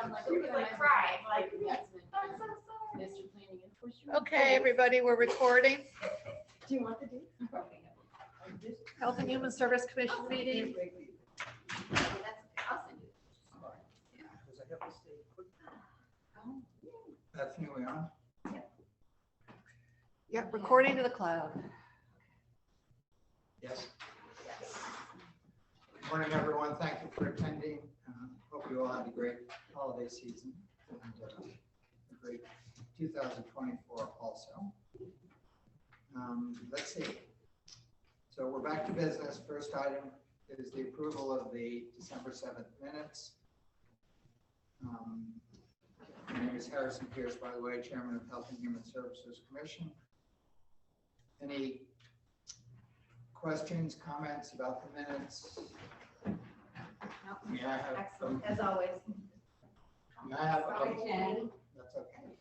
I'm like, you're gonna cry, like, I'm so sorry. Okay, everybody, we're recording. Do you want the date? Health and Human Service Commission meeting. That's awesome. That's new, we on? Yep, recording to the cloud. Yes. Morning, everyone. Thank you for attending. Hope you all had a great holiday season and a great 2024 also. Let's see. So we're back to business. First item is the approval of the December 7th minutes. My name is Harrison Pierce, by the way, Chairman of Health and Human Services Commission. Any questions, comments about the minutes? May I have, Excellent, as always. may I have, Sorry, Jen. that's okay.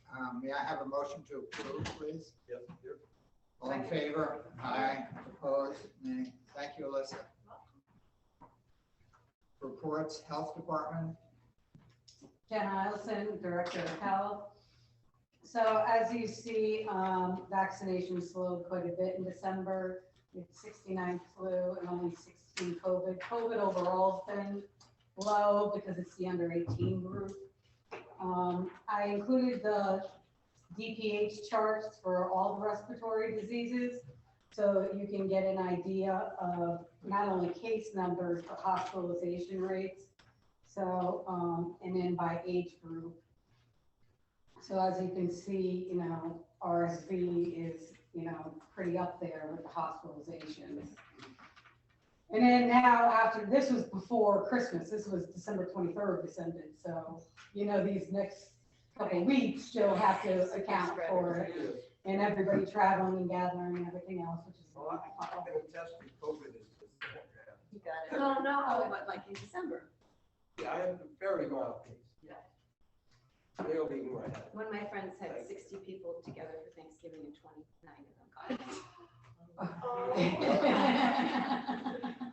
May I have a motion to approve, please? Yep. All in favor? Aye. Opposed? Nay. Thank you, Alyssa. Reports, Health Department. Jenna Eielson, Director of Health. So as you see, vaccination slowed quite a bit in December. We had 69 flu and only 16 COVID. COVID overall has been low because it's the under 18 group. I included the DPH charts for all the respiratory diseases so you can get an idea of not only case numbers, but hospitalization rates. So, and then by age group. So as you can see, RSV is, pretty up there with the hospitalizations. And then now after, this was before Christmas, this was December 23rd descended. So, these next couple of weeks you'll have to account for it. And everybody traveling and gathering and everything else, which is. I've been tested COVID is. You got it. Oh, no, but like in December. Yeah, I have a very mild case. Yeah. They'll be right out. One of my friends had 60 people together for Thanksgiving and 29 of them got it.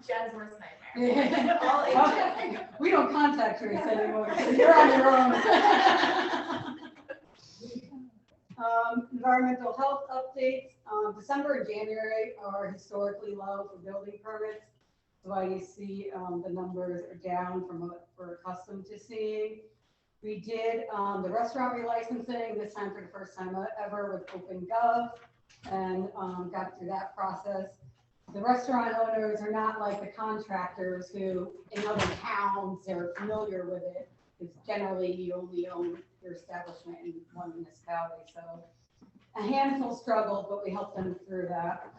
Jen's worst nightmare. All ages. We don't contact trace anymore, so you're on your own. Environmental health updates. December and January are historically low for building permits. So why you see the numbers are down from what we're accustomed to seeing. We did the restaurant relicensing this time for the first time ever with OpenGov and got through that process. The restaurant owners are not like the contractors who in other towns they're familiar with it. It's generally you only own your establishment in one municipality. So a handful struggled, but we helped them through that.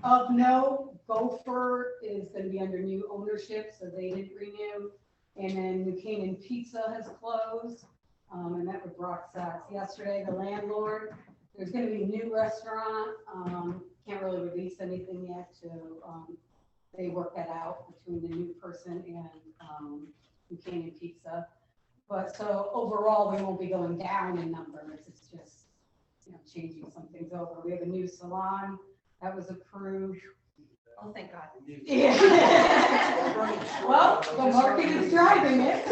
Of note, Gopher is going to be under new ownership, so they didn't renew. And then New Canaan Pizza has closed. I met with Brock Sachs yesterday, the landlord. There's going to be a new restaurant. Can't really release anything yet. They work that out between the new person and New Canaan Pizza. But so overall, we won't be going down in numbers. It's just changing some things over. We have a new salon that was approved. Oh, thank God. Yeah. Well, the market is driving it.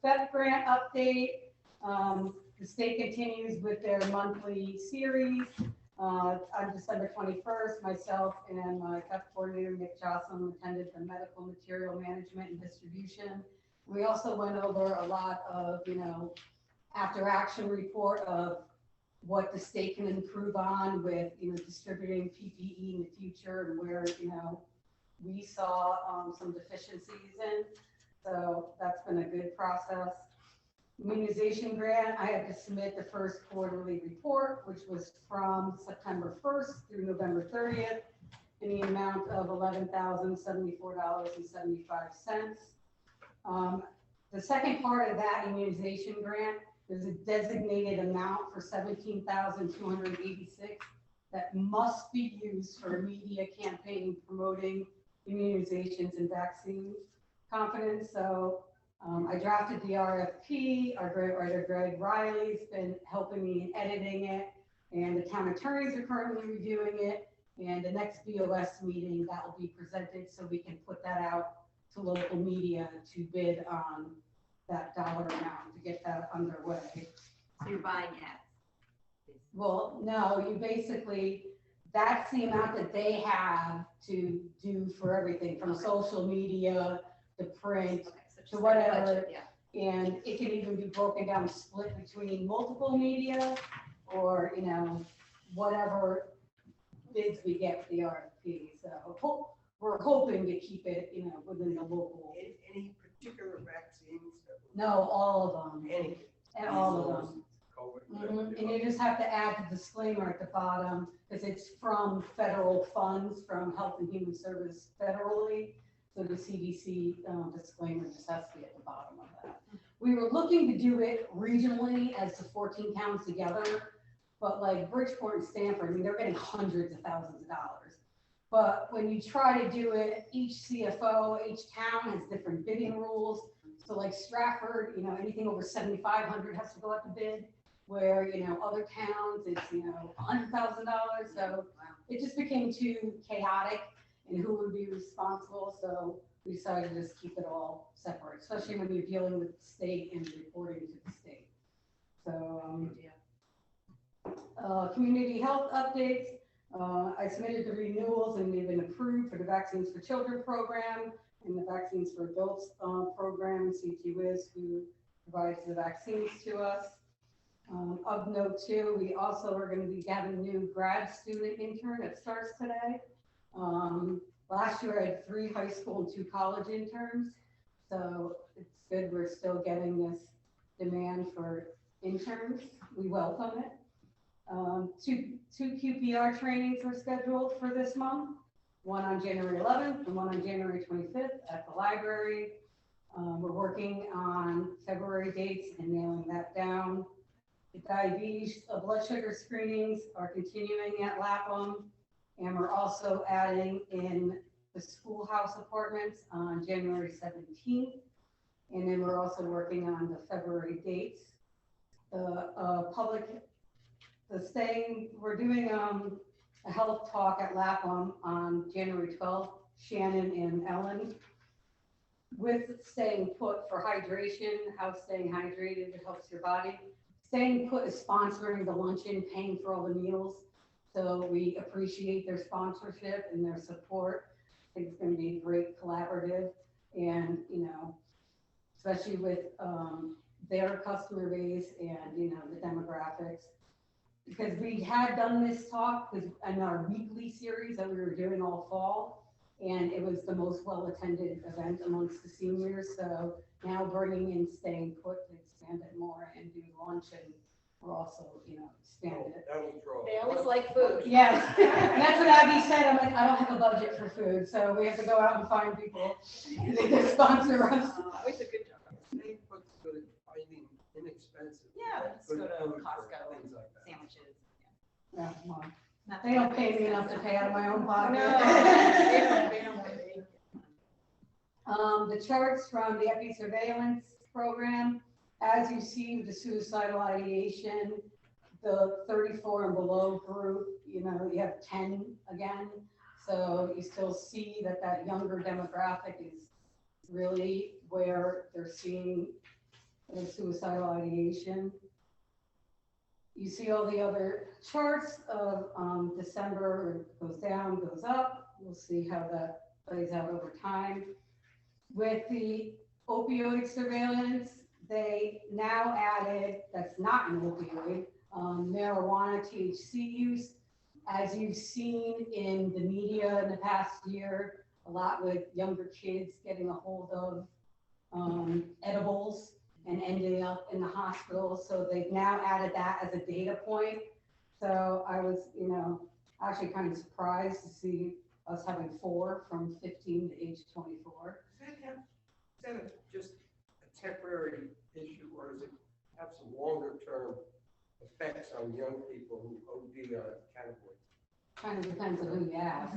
FEP grant update. The state continues with their monthly series. On December 21st, myself and my FEP coordinator, Nick Jocelyn, attended the medical material management and distribution. We also went over a lot of, after action report of what the state can improve on with, distributing PPE in the future and where, we saw some deficiencies in. So that's been a good process. Immunization grant, I had to submit the first quarterly report, which was from September 1st through November 30th in the amount of $11,074.75. The second part of that immunization grant, there's a designated amount for $17,286 that must be used for a media campaign promoting immunizations and vaccine confidence. So I drafted the RFP. Our grant writer, Greg Riley's been helping me in editing it, and the town attorneys are currently reviewing it. And the next BOS meeting that will be presented so we can put that out to to local media to bid on that dollar amount to get that underway. So you're buying ads. Well, no, you basically, that's the amount that they have to do for everything from Okay. social media to print. Okay, so just So like a whatever. budget, yeah. And it can even be broken down, split between multiple media or, you know, whatever bids we get for the RFP. So we're hoping to keep it, you know, within the local. Any particular vaccines? No, all of them, Any. and all of them. COVID. Mhm. And you just have to add the disclaimer at the bottom, because it's from federal funds, from Health and Human Service federally. So the CDC disclaimer just has to be at the bottom of that. We were looking to do it regionally as the 14 towns together, but like Bridgeport and Stamford, I mean, they're getting hundreds of thousands of dollars. But when you try to do it, each CFO, each town has different bidding rules. So like Stratford, you know, anything over 7,500 has to go out to bid, where, you know, other towns, it's, you know, $100,000. So it just became too chaotic and who would be responsible. So we decided to just keep it all separate, especially when you're dealing with the state and reporting to the state. So, community health updates. I submitted the renewals and they've been approved for the Vaccines for Children program and the Vaccines for Adults program, CTWIS, who provides the vaccines to us. Of note too, we also are going to be having a new grad student intern that starts today. Last year I had 3 high school and 2 college interns. So it's good we're still getting this demand for interns. We welcome it. Two QPR trainings are scheduled for this month. One on January 11th and one on January 25th at the library. We're working on February dates and nailing that down. The diabetes blood sugar screenings are continuing at Lapham, and we're also adding in the schoolhouse appointments on January 17th. And then we're also working on the February dates. We're doing a health talk at Lapham on January 12th, Shannon and Ellen, with staying put for hydration, how staying hydrated, it helps your body. Staying Put is sponsoring the luncheon, paying for all the meals. So we appreciate their sponsorship and their support. I think it's going to be great collaborative, and, you know, especially with their customer base and, you know, the demographics. Because we had done this talk in our weekly series that we were doing all fall, and it was the most well-attended event amongst the seniors. So now bringing in Staying Put to expand it more and do lunch, and we're also, you know, expand it. That was draw. They always like food. Yes, that's what Abby said. I'm like, I don't have a budget for food, so we have to go out and find people to sponsor us. Always a good job. They put good at finding inexpensive. Yeah, let's good go to food for Costco things and like that. sandwiches. Yeah, well, Not they don't pay me enough to pay out of my own pocket. They don't pay. The charts from the EPI surveillance program, as you see with the suicidal ideation, the 34 and below group, you know, you have 10 again. So you still see that that younger demographic is really where they're seeing the suicidal ideation. You see all the other charts of December goes down, goes up. We'll see how that plays out over time. With the opioid surveillance, they now added, that's not an opioid, marijuana THC use. As you've seen in the media in the past year, a lot with younger kids getting a hold of edibles and ending up in the hospital. So they've now added that as a data point. So I was, you know, actually kind of surprised to see us having 4 from 15 to age 24. Is that just a temporary issue, or does it have some longer term effects on young people who OD on cannabis? Kind of depends on who you ask.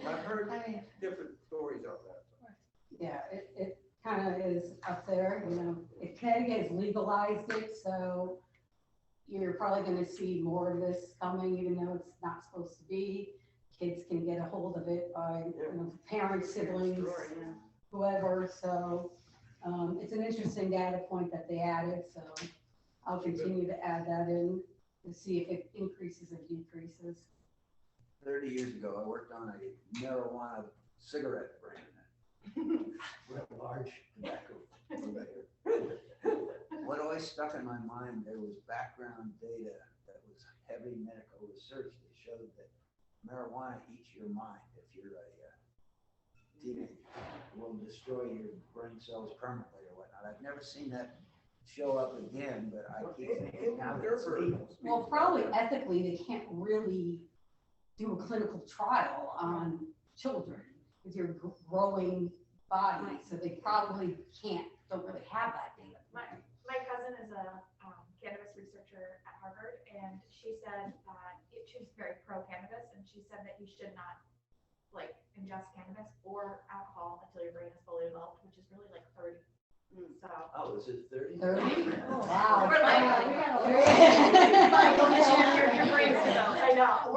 I've heard different stories on that. Yeah, it kind of is up there, you know. Connecticut has legalized it, so you're probably going to see more of this coming, even though it's not supposed to be. kids can get a hold of it by, parents, siblings, whoever, so, it's an interesting data point that they added, so I'll continue to add that in to see if it increases or decreases. 30 years ago, I worked on a marijuana cigarette brand. With a large tobacco purveyor. What always stuck in my mind, there was background data that was heavy medical research that showed that marijuana eats your mind if you're a teenager. It will destroy your brain cells permanently or whatnot. I've never seen that show up again, but I keep thinking now that it's legal. Well, probably ethically, they can't really do a clinical trial on children with your growing body, so they probably don't really have that data. My cousin is a cannabis researcher at Harvard, and she said that she's very pro-cannabis, and she said that you should not ingest cannabis or alcohol until your brain is fully developed, which is really like 30. So. Oh, is it 30? 30? Oh, wow. We're like, your brain's developed. I know.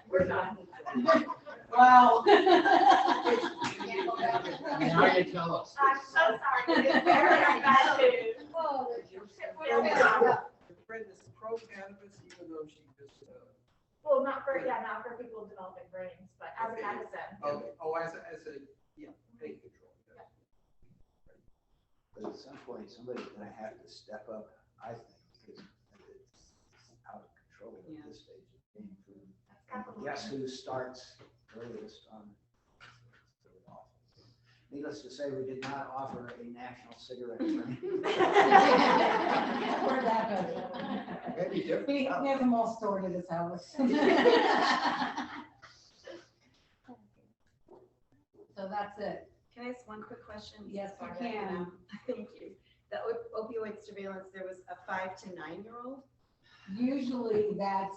We're done. Wow. Now you tell us. I'm so sorry. It's very bad news. Your friend is pro-cannabis, even though she just, Well, not for people developing brains, but as a medicine. as a, pain control. Yeah. But at some point, somebody's gonna have to step up, I think, because it's out of control at this stage of being food. Guess who starts earliest on? It's really awful. Needless to say, we did not offer a national cigarette brand. Where'd that go? Maybe different. We have them all stored in his house. So that's it. Can I ask one quick question? Yes, you Sorry, can. Thank you. The opioid surveillance, there was a 5 to 9-year-old? Usually that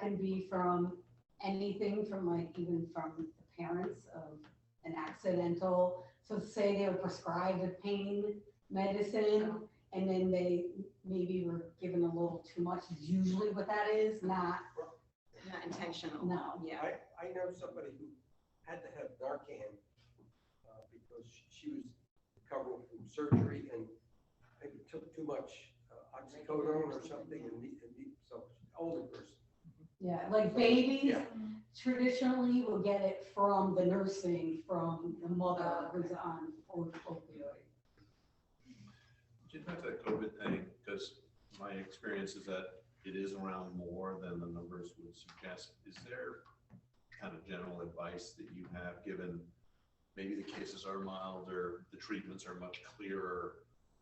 can be from anything from even from the parents of an accidental. So say they were prescribed a pain medicine and then they maybe were given a little too much. Is usually what that is, not Not intentional. no. Yeah. I know somebody who had to have Narcan because she was recovering from surgery and maybe took too much oxycodone or something, so older person. Yeah, like babies Yeah. traditionally will get it from the nursing, from the mother who's on opioid. Just back to that COVID thing, because my experience is that it is around more than the numbers would suggest. Is there kind of general advice that you have, given maybe the cases are milder, the treatments are much clearer?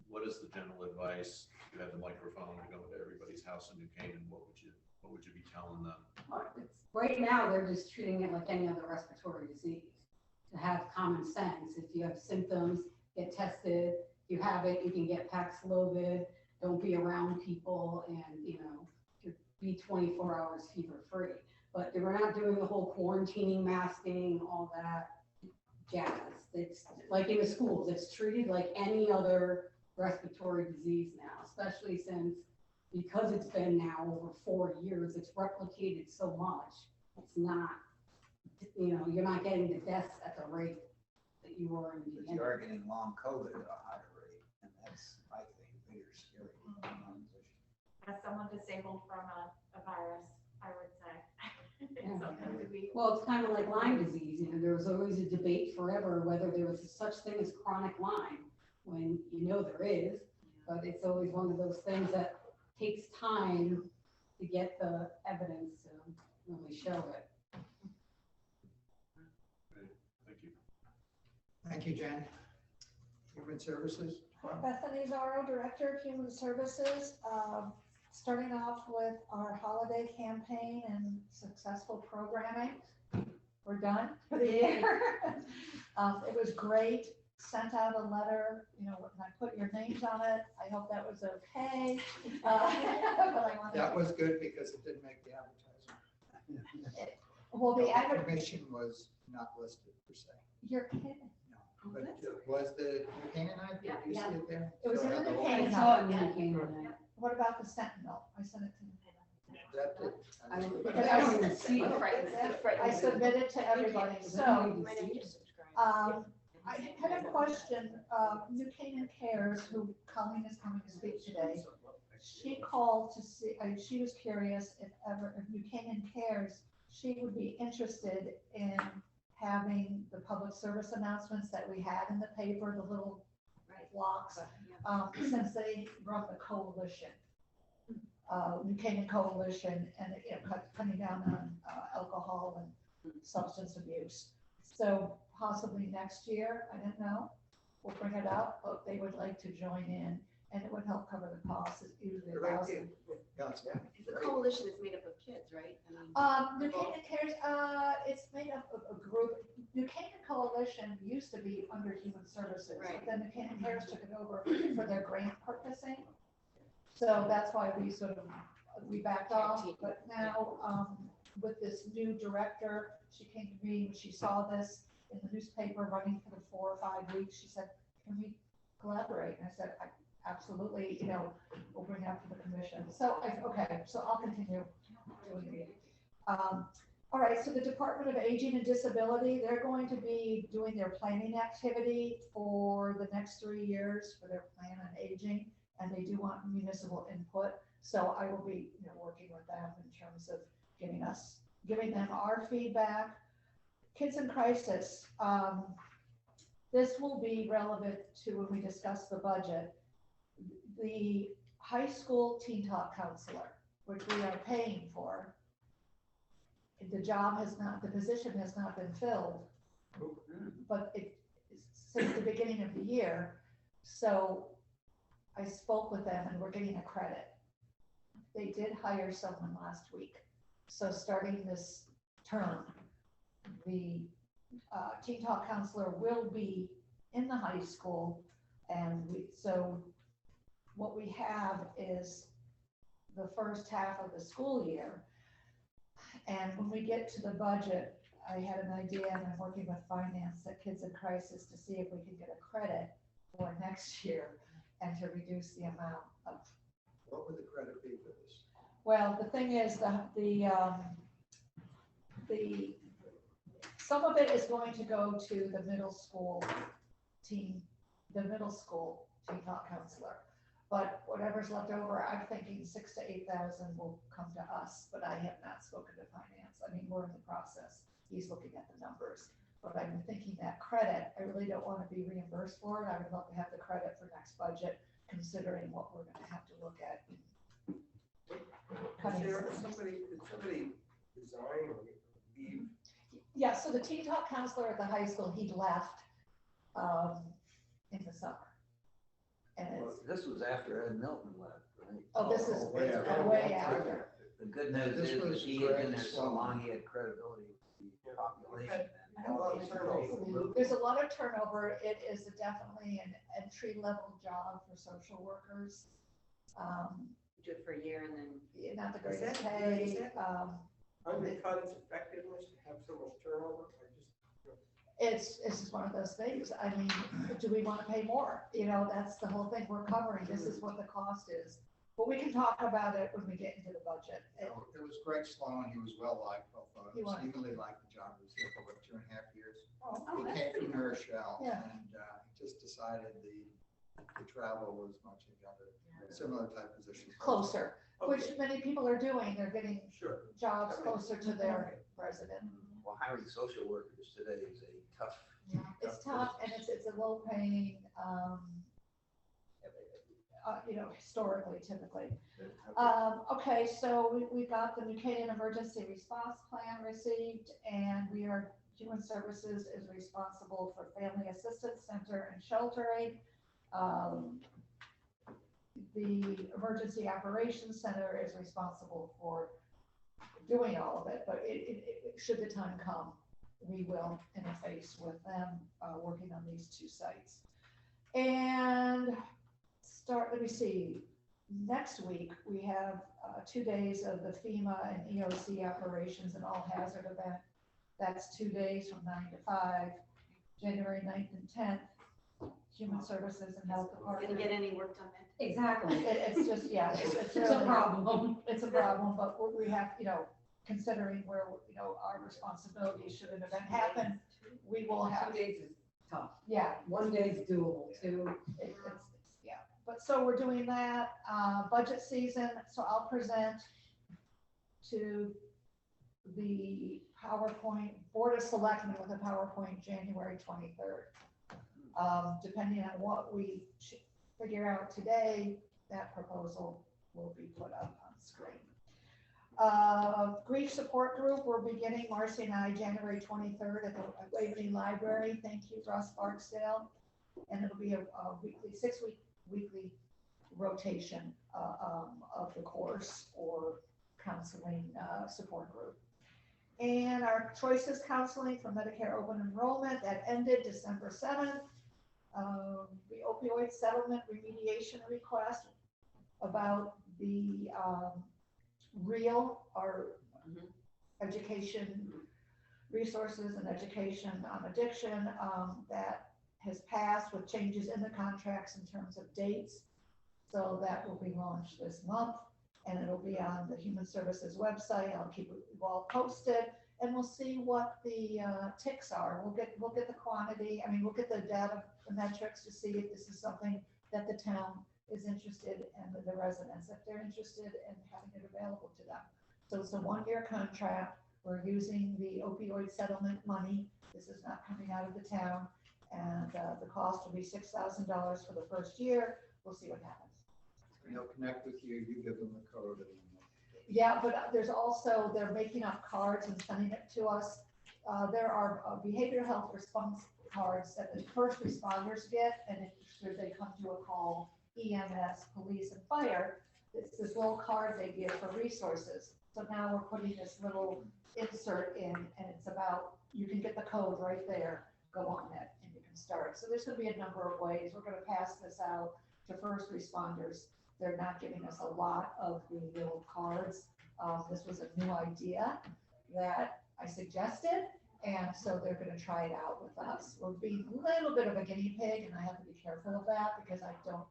What is the general advice? You had the microphone to go into everybody's house in New Canaan. What would you be telling them? Right now, they're just treating it like any other respiratory disease. To have common sense, if you have symptoms, get tested. If you have it, you can get Paxlovid. Don't be around people, and be 24 hours fever free. But we're not doing the whole quarantining, masking, all that jazz. It's like in the schools. It's treated like any other respiratory disease now, especially since, because it's been now over 4 years, it's replicated so much. It's not, you're not getting the deaths at the rate that you were in the But beginning. you are getting long COVID at a higher rate, and that's, I think, bigger, scary. As someone disabled from a virus, I would say. It's something to be. Well, it's kind of like Lyme disease. There was always a debate forever whether there was such thing as chronic Lyme, when there is, but it's always one of those things that takes time to get the evidence to really show it. Great. Thank you. Thank you, Jen. Human Services. Bethany Zorro, Director of Human Services. Starting off with our holiday campaign and successful programming. We're done for the year. It was great. Sent out a letter, and I put your names on it. I hope that was okay. That was good because it didn't make the advertising. Well, the Information was not listed per se. you're kidding. No, but was the New Canaanite, did you see it there? It was in the So, New I Canaanite. saw it when it came in. What about the Sentinel? I sent it to you. That did. I mean, Because I don't even see it. I submitted to everybody, I so, don't even see it. I had a question, New Canaan Cares, who Colleen is coming to speak today. She called to see, she was curious if New Canaan Cares, she would be interested in having the public service announcements that we had in the paper, the little blocks, since they run the coalition. New Canaan Coalition, and, you know, cutting down on alcohol and substance abuse. So possibly next year, I don't know, we'll bring it up, but they would like to join in, and it would help cover the costs, it's usually $1,000. Yeah, it's- yeah. The coalition is made up of kids, right? I mean, New Canaan Cares, it's made up of a group. New Canaan Coalition used to be under Human Services, but Right. then New Canaan Cares took it over for their grant purchasing. So that's why we backed off, but now, with this new director, she came to me, when she saw this in the newspaper running for the 4 or 5 weeks, she said, can we collaborate? And I said, absolutely, you know, we'll bring it up to the commission. So, okay, so I'll continue doing it. All right, so the Department of Aging and Disability, they're going to be doing their planning activity for the next 3 years for their plan on aging, and they do want municipal input. So I will be, you know, working with them in terms of giving them our feedback. Kids in Crisis, this will be relevant to when we discuss the budget. The high school teen talk counselor, which we are paying for, the position has not been filled, but since the beginning of the year. So I spoke with them and we're getting a credit. They did hire someone last week. So starting this term, the teen talk counselor will be in the high school. And so what we have is the first half of the school year. And when we get to the budget, I had an idea, and I'm working with finance at Kids in Crisis to see if we can get a credit for next year and to reduce the amount of. What would the credit be for this? Well, the thing is, some of it is going to go to the middle school teen talk counselor. But whatever's left over, I'm thinking 6,000 to 8,000 will come to us, but I have not spoken to finance. I mean, we're in the process. He's looking at the numbers. But I'm thinking that credit, I really don't want to be reimbursed for it. I would love to have the credit for next budget, considering what we're going to have to look at. Did somebody resign or leave? Yeah, so the teen talk counselor at the high school, he left in the summer. And Well, it's, this was after Ed Milton left, right? oh, this is way after. way after. The good No, news this is was that he had been there Greg so Sloan. long, he had credibility with the population. A lot of turnover. There's a lot of turnover. It is definitely an entry-level job for social workers. do it for a year and then. Not the Is greatest that- pay. is that- Undercut its effectiveness to have so much turnover? It's just one of those things. I mean, do we want to pay more? You know, that's the whole thing we're covering. This is what the cost is. But we can talk about it when we get into the budget. It was Greg Sloan. He was well liked, both of He was. us. He really liked the job. He was here for what, 2.5 years. Oh, He came from New Rochelle, Yeah. and he just decided the travel was much together, similar type position. closer, which Okay, many people are doing. They're getting sure. jobs closer to their resident. Well, hiring social workers today is a tough. It's tough and it's a low paying, you know, historically, typically. Okay, so we got the New Canaan Emergency Response Plan received, and Human Services is responsible for Family Assistance Center and sheltering. The Emergency Operations Center is responsible for doing all of it, but should the time come, we will interface with them, working on these 2 sites. And let me see, next week, we have 2 days of the FEMA and EOC operations and all hazard event. That's 2 days from 9 to 5, January 9th and 10th. Human Services and Health Department. Didn't get any work done then. Exactly. It's just, yeah, it's It's a really, problem. it's a problem, but we have, considering where, our responsibility should an event happen, we will have, 2 days is tough. yeah, 1 day is doable, 2. yeah. But so we're doing that, budget season, so I'll present to the PowerPoint, Board of Selectmen with a PowerPoint January 23rd. Depending on what we figure out today, that proposal will be put up on screen. Grief support group, we're beginning, Marcy and I, January 23rd at the Waverly Library. Thank you, Russ Barksdale. And it'll be a weekly, 6-week weekly rotation of the course or counseling support group. And our choices counseling for Medicare open enrollment, that ended December 7th. The opioid settlement remediation request about the our education resources and education on addiction that has passed with changes in the contracts in terms of dates. So that will be launched this month and it'll be on the Human Services website. I'll keep you all posted and we'll see what the ticks are. We'll get the quantity. I mean, we'll get the data, the metrics to see if this is something that the town is interested in, the residents, if they're interested in having it available to them. So it's a 1-year contract. We're using the opioid settlement money. This is not coming out of the town. And the cost will be $6,000 for the first year. We'll see what happens. They'll connect with you, you give them the code. Yeah, but there's also, they're making up cards and sending it to us. There are behavioral health response cards that the first responders get, and should they come to a call, EMS, police, and fire, it's this little card they give for resources. So now we're putting this little insert in, and it's about, you can get the code right there, go on it, and you can start. So there's going to be a number of ways. We're going to pass this out to first responders. They're not giving us a lot of the little cards. This was a new idea that I suggested, and so they're going to try it out with us. We're being a little bit of a guinea pig, and I have to be careful of that because I don't,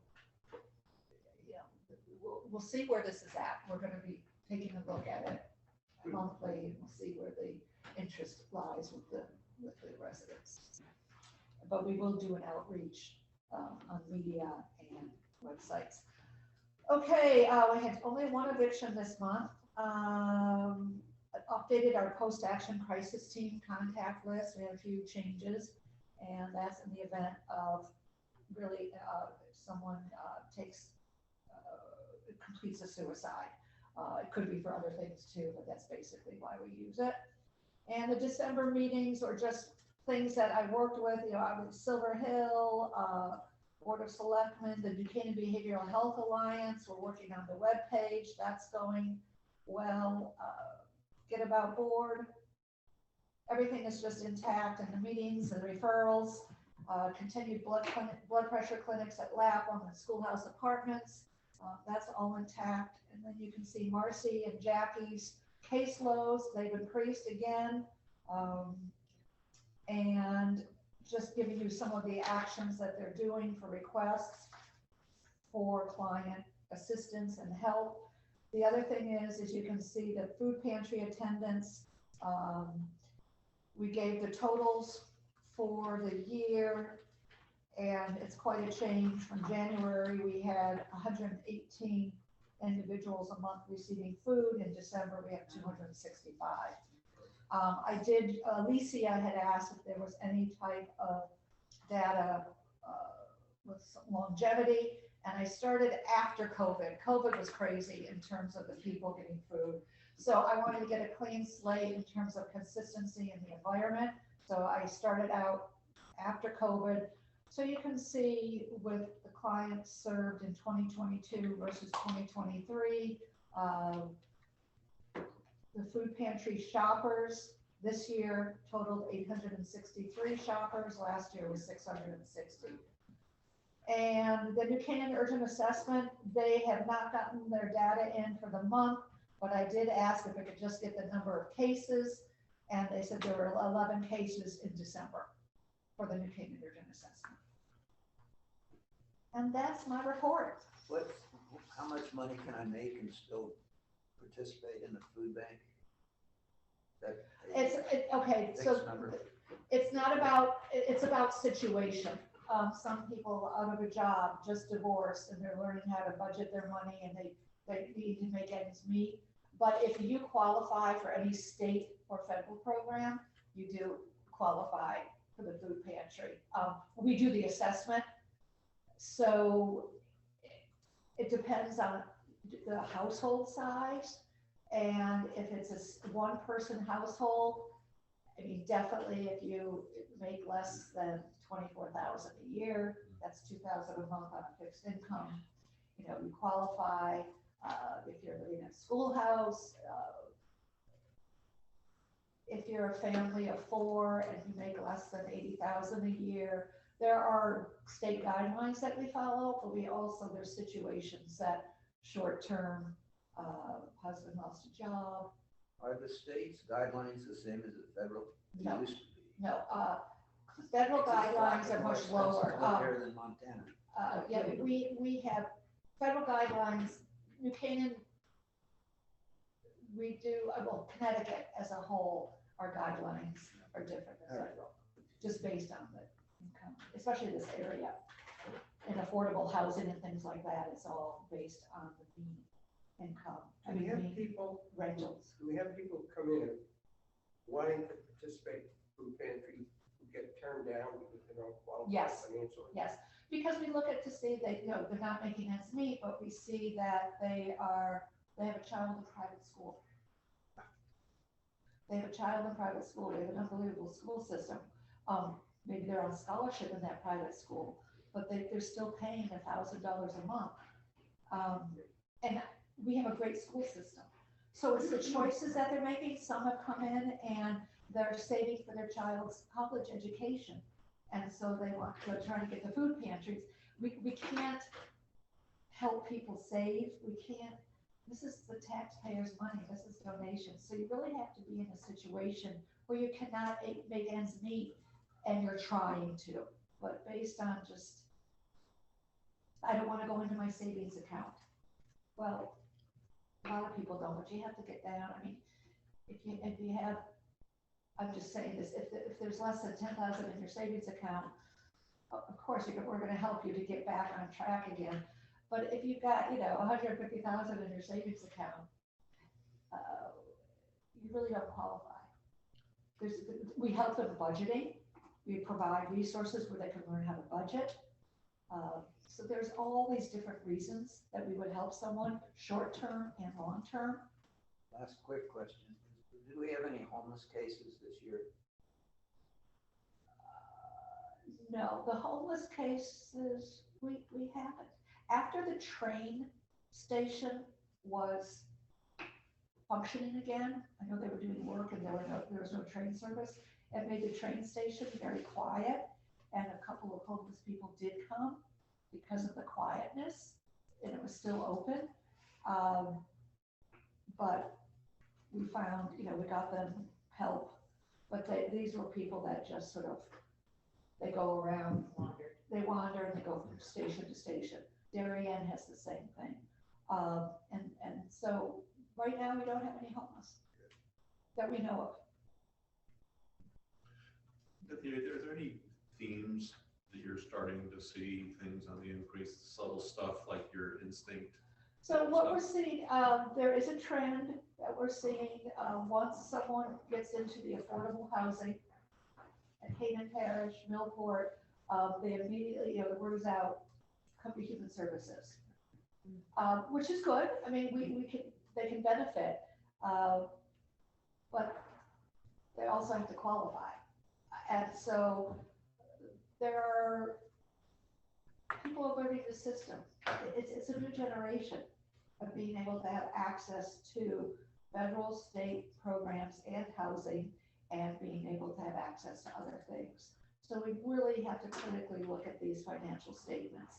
we'll see where this is at. We're going to be taking a look at it monthly, and we'll see where the interest lies with the residents. But we will do an outreach on media and websites. Okay, we had only one eviction this month. Updated our post-action crisis team contact list. We had a few changes, and that's in the event of really someone completes a suicide. It could be for other things too, but that's basically why we use it. And the December meetings are just things that I worked with, I was Silver Hill, Board of Selectmen, the New Canaan Behavioral Health Alliance. We're working on the web page. That's going well. Get About Board. Everything is just intact in the meetings and referrals. Continued blood pressure clinics at Lapham and Schoolhouse Apartments. That's all intact. And then you can see Marcy and Jackie's caseloads. They've increased again. And just giving you some of the actions that they're doing for requests for client assistance and help. The other thing is you can see the food pantry attendance. We gave the totals for the year, and it's quite a change. From January, we had 118 individuals a month receiving food. In December, we have 265. I did, Alicia had asked if there was any type of data with longevity, and I started after COVID. COVID was crazy in terms of the people getting food. So I wanted to get a clean slate in terms of consistency in the environment. So I started out after COVID. So you can see with the clients served in 2022 versus 2023, the food pantry shoppers this year totaled 863 shoppers. Last year was 660. And the New Canaan Urgent Assessment, they have not gotten their data in for the month, but I did ask if I could just get the number of cases, and they said there were 11 cases in December for the New Canaan Urgent Assessment. And that's my report. How much money can I make and still participate in the food bank? That Okay, fixed so number? it's not about, it's about situation. Some people out of a job, just divorced, and they're learning how to budget their money, and they need to make ends meet. But if you qualify for any state or federal program, you do qualify for the food pantry. We do the assessment, so it depends on the household size. And if it's a one-person household, I mean, definitely if you make less than 24,000 a year, that's 2,000 a month on a fixed income. You know, you qualify. If you're living in a schoolhouse, if you're a family of 4 and you make less than 80,000 a year, there are state guidelines that we follow, but we also, there's situations that short-term, husband lost a job. Are the state's guidelines the same as the federal? They No. used to be. No, federal It's a lot guidelines are more much expensive lower. to live here than Montana. Yeah, we have federal guidelines, New Canaan, we do, well, Connecticut as a whole, our guidelines are different than federal, just based on the income, especially this area. And affordable housing and things like that, it's all based on the mean income, I Do we mean, have mean people, rentals. do we have people come in wanting to participate in food pantry who get turned down because they don't qualify Yes. financially? Yes, because we look at to see that, you know, they're not making ends meet, but we see that they have a child in private school. They have a child in private school, they have an unbelievable school system. Maybe they're on scholarship in that private school, but they're still paying $1,000 a month. And we have a great school system. So it's the choices that they're making. Some have come in and they're saving for their child's college education. And so they're trying to get the food pantries. We can't help people save. We can't, this is the taxpayers' money. This is donations. So you really have to be in a situation where you cannot make ends meet and you're trying to. But based on just, I don't want to go into my savings account. Well, a lot of people don't, but you have to get down. I mean, if you have, I'm just saying this, if there's less than 10,000 in your savings account, of course, we're going to help you to get back on track again. But if you've got, 150,000 in your savings account, you really don't qualify. We help them budgeting. We provide resources where they can learn how to budget. So there's all these different reasons that we would help someone, short-term and long-term. Last quick question. Did we have any homeless cases this year? No, the homeless cases, we haven't. After the train station was functioning again, I know they were doing work and there was no train service. It made the train station very quiet, and a couple of homeless people did come because of the quietness, and it was still open. But we found, we got them help, but these were people that just sort of, they go around, they wander and they go from station to station. Darien has the same thing. And so right now we don't have any homeless that we know of. Are there any themes that you're starting to see things on the increase, subtle stuff like your instinct? So what we're seeing, there is a trend that we're seeing, once someone gets into the affordable housing at Hayden Parish, Millport, they immediately, the word is out, come to Human Services, which is good. I mean, they can benefit, but they also have to qualify. And so there are people are learning the system. It's a new generation of being able to have access to federal, state programs and housing, and being able to have access to other things. So we really have to critically look at these financial statements.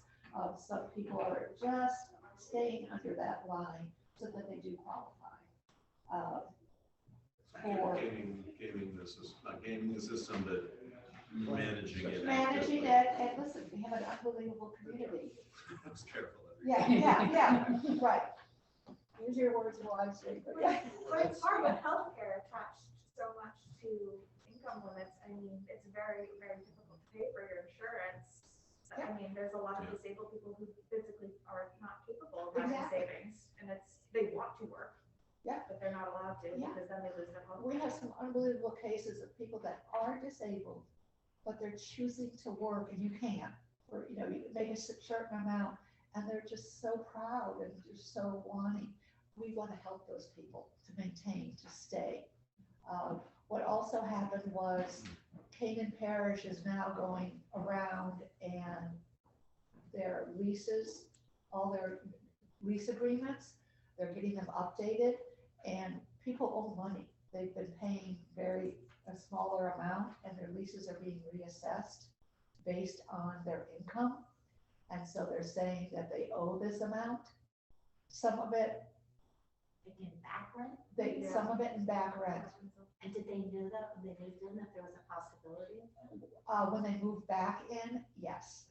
Some people are just staying under that line so that they do qualify. Gaming the system, not gaming the system, but managing it. Managing it, and listen, we have an unbelievable community. I was careful. Yeah, right. Use your words wisely, but yeah. But it's hard with healthcare attached so much to income limits. I mean, it's very, very difficult to pay for your insurance. I mean, there's a lot of disabled people who physically are not capable of having Exactly. savings, and they want to work. Yeah. But they're not allowed to Yeah. because then they lose their health. We have some unbelievable cases of people that are disabled, but they're choosing to work and you can't, or, you know, you make a certain amount and they're just so proud and just so wanting. We want to help those people to maintain, to stay. What also happened was Canaan Parish is now going around and their leases, all their lease agreements, they're getting them updated, and people owe money. They've been paying a smaller amount, and their leases are being reassessed based on their income. And so they're saying that they owe this amount. Some of it, In back rent? some of it in back rent. And did they know that when they moved in, that there was a possibility? When they move back in, yes.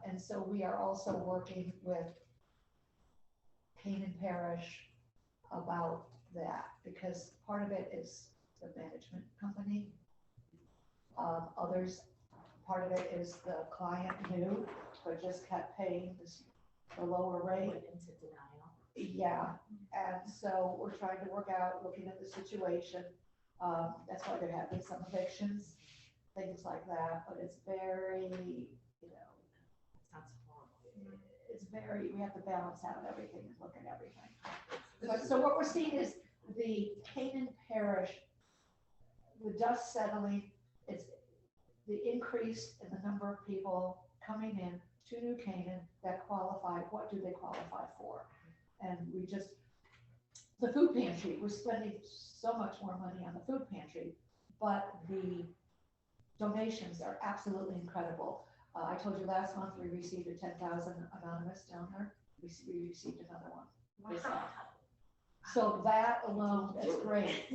And so we are also working with Canaan Parish about that, because part of it is the management company. Part of it is the client knew, but just kept paying the lower rate. Went into denial. Yeah, and so we're trying to work out, looking at the situation. That's why there have been some evictions, things like that, but it's very, you know, Sounds horrible. we have to balance out everything and look at everything. But so what we're seeing is the Canaan Parish, the dust settling, it's the increase in the number of people coming in to New Canaan that qualify. What do they qualify for? And the food pantry, we're spending so much more money on the food pantry, but the donations are absolutely incredible. I told you last month we received a 10,000 anonymous donor. We received another one. Wow. So that alone, that's great.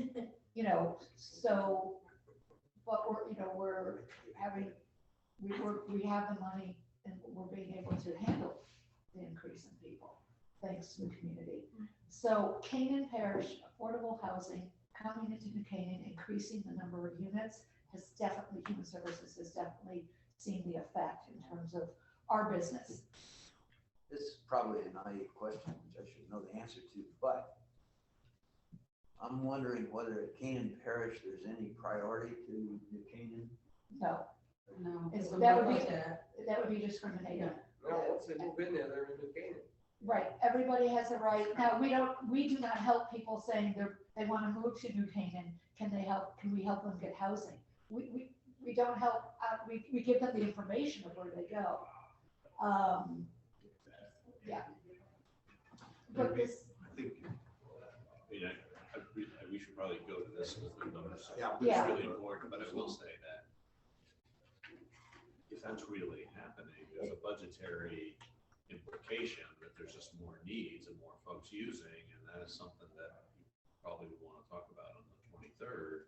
You know, so, but we have the money and we're being able to handle the increase in people, thanks to the community. So Canaan Parish affordable housing coming into New Canaan, increasing the number of units has definitely, Human Services has definitely seen the effect in terms of our business. This is probably a naive question, which I should know the answer to, but I'm wondering whether at Canaan Parish, there's any priority to New Canaan? No, No. that would be discriminating. No, once they move in there, they're in New Canaan. Right, everybody has a right. Now, we do not help people saying they want to move to New Canaan. Can we help them get housing? We don't help, we give them the information of where they go. Yeah. But Maybe- this, I think, we should probably go to this with the numbers. Yeah. Yeah. It's really important, but I will say that if that's really happening, there's a budgetary implication that there's just more needs and more folks using, and that is something that you probably would want to talk about on the 23rd,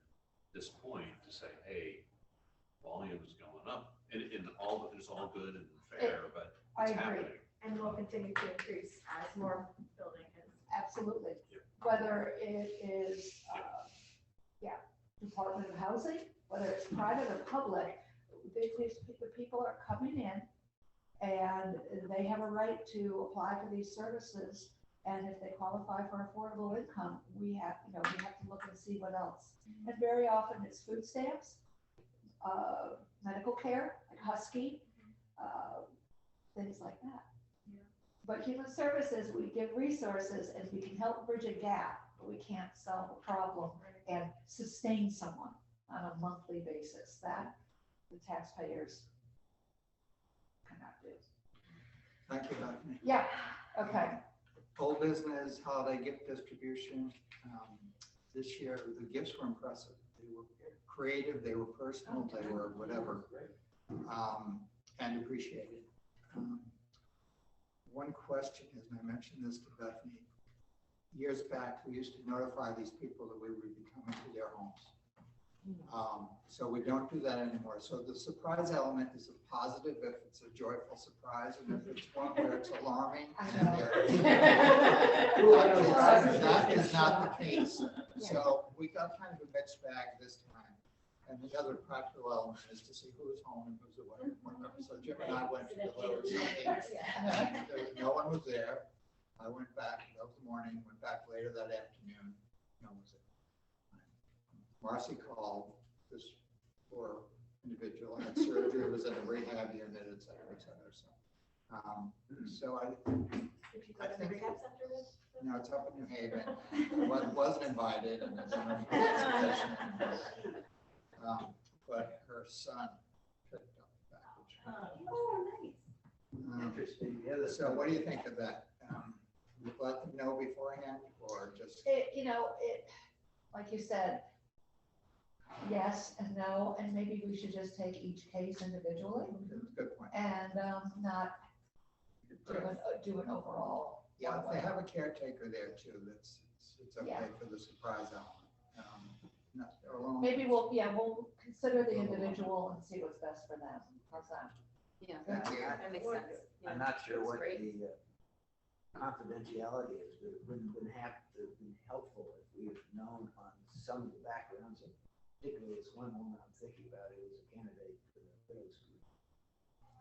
this point, to say, hey, volume is going up, and it's all good and fair, but I it's agree. happening. And will continue to increase as more building is. Absolutely. Whether it is, Department of Housing, whether it's private or public, the people are coming in and they have a right to apply for these services. And if they qualify for affordable income, we have to look and see what else. And very often it's food stamps, medical care, like Husky, things like that. Yeah. But Human Services, we give resources and we can help bridge a gap, but we can't solve a problem and sustain someone on a monthly basis. That the taxpayers cannot do. Thank you, Bethany. Yeah, okay. Old business, holiday gift distribution. This year, the gifts were impressive. They were creative, they were personal, they were whatever, and appreciated. One question is, and I mentioned this to Bethany, years back, we used to notify these people that we would be coming to their homes. So we don't do that anymore. So the surprise element is a positive if it's a joyful surprise, and if it's one where it's alarming. I then know. That is not the case. So we got kind of a mixed bag this time. And the other practical element is to see who's home and who's away. So Jim and I went to the Lowe's meeting, and no one was there. I went back, that was the morning, went back later that afternoon, no one was there. Marcy called this poor individual, had surgery, was in a rehab unit, et cetera, so. So Did you go I to the think- rehab center with? no, it's up in New Haven, wasn't invited, and it's in a position. But her son picked up the package. Oh, nice. Interesting. The other So what do you think of that? Let them know beforehand, or just, Like you said, yes and no, and maybe we should just take each case individually good point. and not do an overall. Yeah, if they have a caretaker there too, it's okay Yeah. for the surprise element. Not alone. Maybe we'll consider the individual and see what's best for them. How's that? Yeah, Thank you. that makes sense. Yeah. I'm not sure That's what great. the confidentiality is, but it wouldn't have been helpful if we had known on some of the backgrounds, and particularly this one woman I'm thinking about, who was a candidate for the middle school.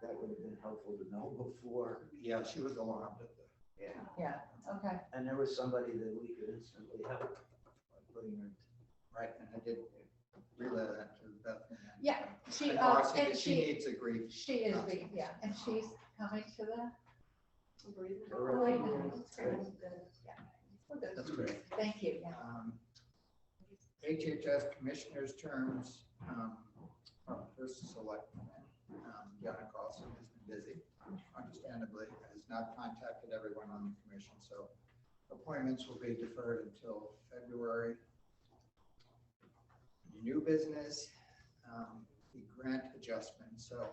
That would have been helpful to know before. Yeah, she was alarmed at the. Yeah. Yeah, okay. And there was somebody that we could instantly help by putting her. Right, and I did relay that to Bethany. Yeah, she, And Marcy, and that she needs a grief. She is being, yeah, and she's coming to the, Bereavement. Bereavement. That's great. we're good. That's great. Thank you, yeah. HHS commissioners' terms, first selectman, Yana Carlson has been busy, understandably, has not contacted everyone on the commission, so appointments will be deferred until February. New business, the grant adjustment. So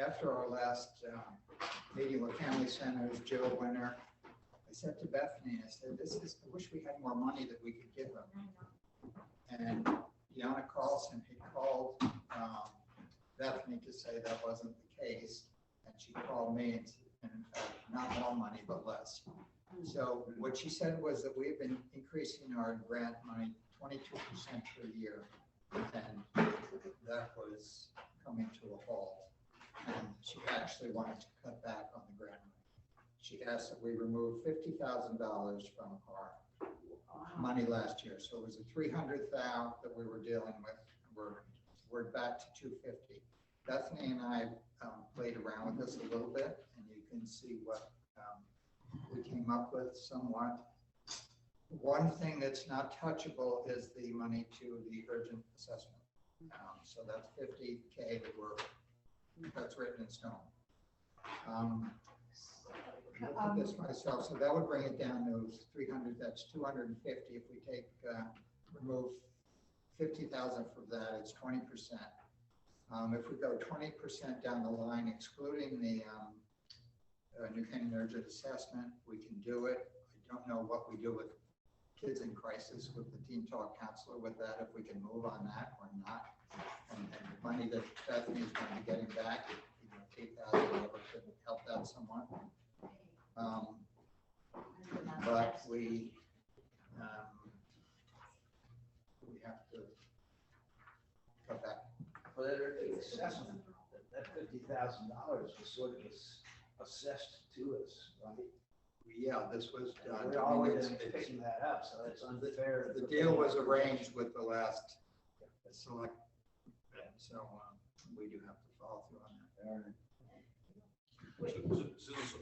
after our last meeting with Family Centers, Joe Winter, I said to Bethany, I said, I wish we had more money that we could give them. And Yana Carlson had called Bethany to say that wasn't the case. And she called me and said, in fact, not more money, but less. So what she said was that we've been increasing our grant money 22% per year. And that was coming to a halt. And she actually wanted to cut back on the grant money. She asked that we remove $50,000 from our money last year. So it was a 300,000 that we were dealing with. We're back to 250. Bethany and I played around with this a little bit, and you can see what we came up with somewhat. One thing that's not touchable is the money to the urgent assessment. So that's 50K that's written in stone. I looked at this myself, so that would bring it down to 300, that's 250. If we take, remove 50,000 from that, it's 20%. If we go 20% down the line, excluding the New Canaan Urgent Assessment, we can do it. I don't know what we do with kids in crisis with the teen talk counselor with that, if we can move on that or not. And the money that Bethany is going to be getting back, $8,000 could help that somewhat. But we have to cut back. Well, the assessment, that $50,000 was sort of assessed to us, right? Yeah, this was done. We're always picking that up, so it's unfair. The deal was arranged with the last select, so we do have to follow through on that.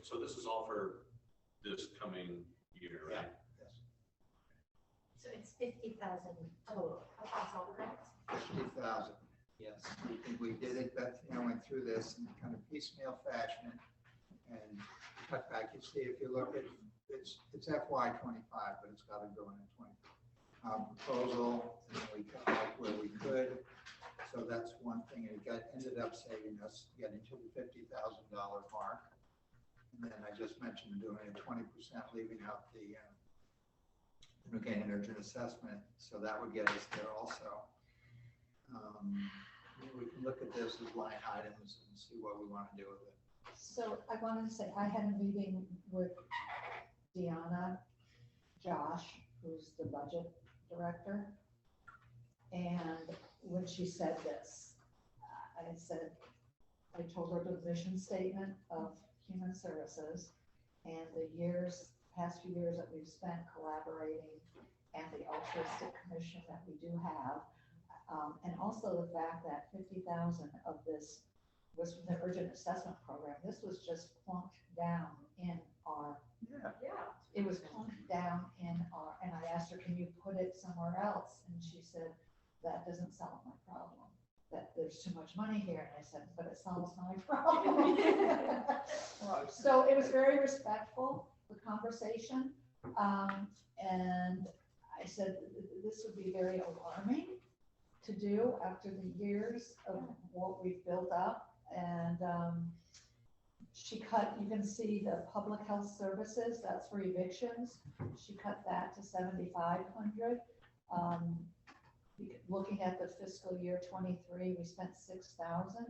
So this is all for this coming year, right? Yes. So it's 50,000 total. Across all the grants? 50,000, yes. We did it, Bethany went through this in kind of piecemeal fashion and cut back. You see, if you look at, it's FY 25, but it's got to go in 20. Proposal, and we cut back where we could. So that's one thing. It ended up saving us getting to the $50,000 mark. And then I just mentioned doing a 20%, leaving out the New Canaan Urgent Assessment. So that would get us there also. Maybe we can look at this as line items and see what we want to do with it. So I wanted to say, I had a meeting with Deanna, Josh, who's the budget director. And when she said this, I said, I told her the mission statement of Human Services and the past few years that we've spent collaborating and the altruistic commission that we do have. And also the fact that 50,000 of this was from the urgent assessment program. This was just plunked down in our, it was plunked down in our, and I asked her, can you put it somewhere else? And she said, that doesn't solve my problem, that there's too much money here. And I said, but it solves my problem. So it was very respectful, the conversation. And I said, this would be very alarming to do after the years of what we've built up. And she cut, you can see the public health services, that's for evictions. She cut that to 7,500. Looking at the fiscal year 23, we spent 6,000.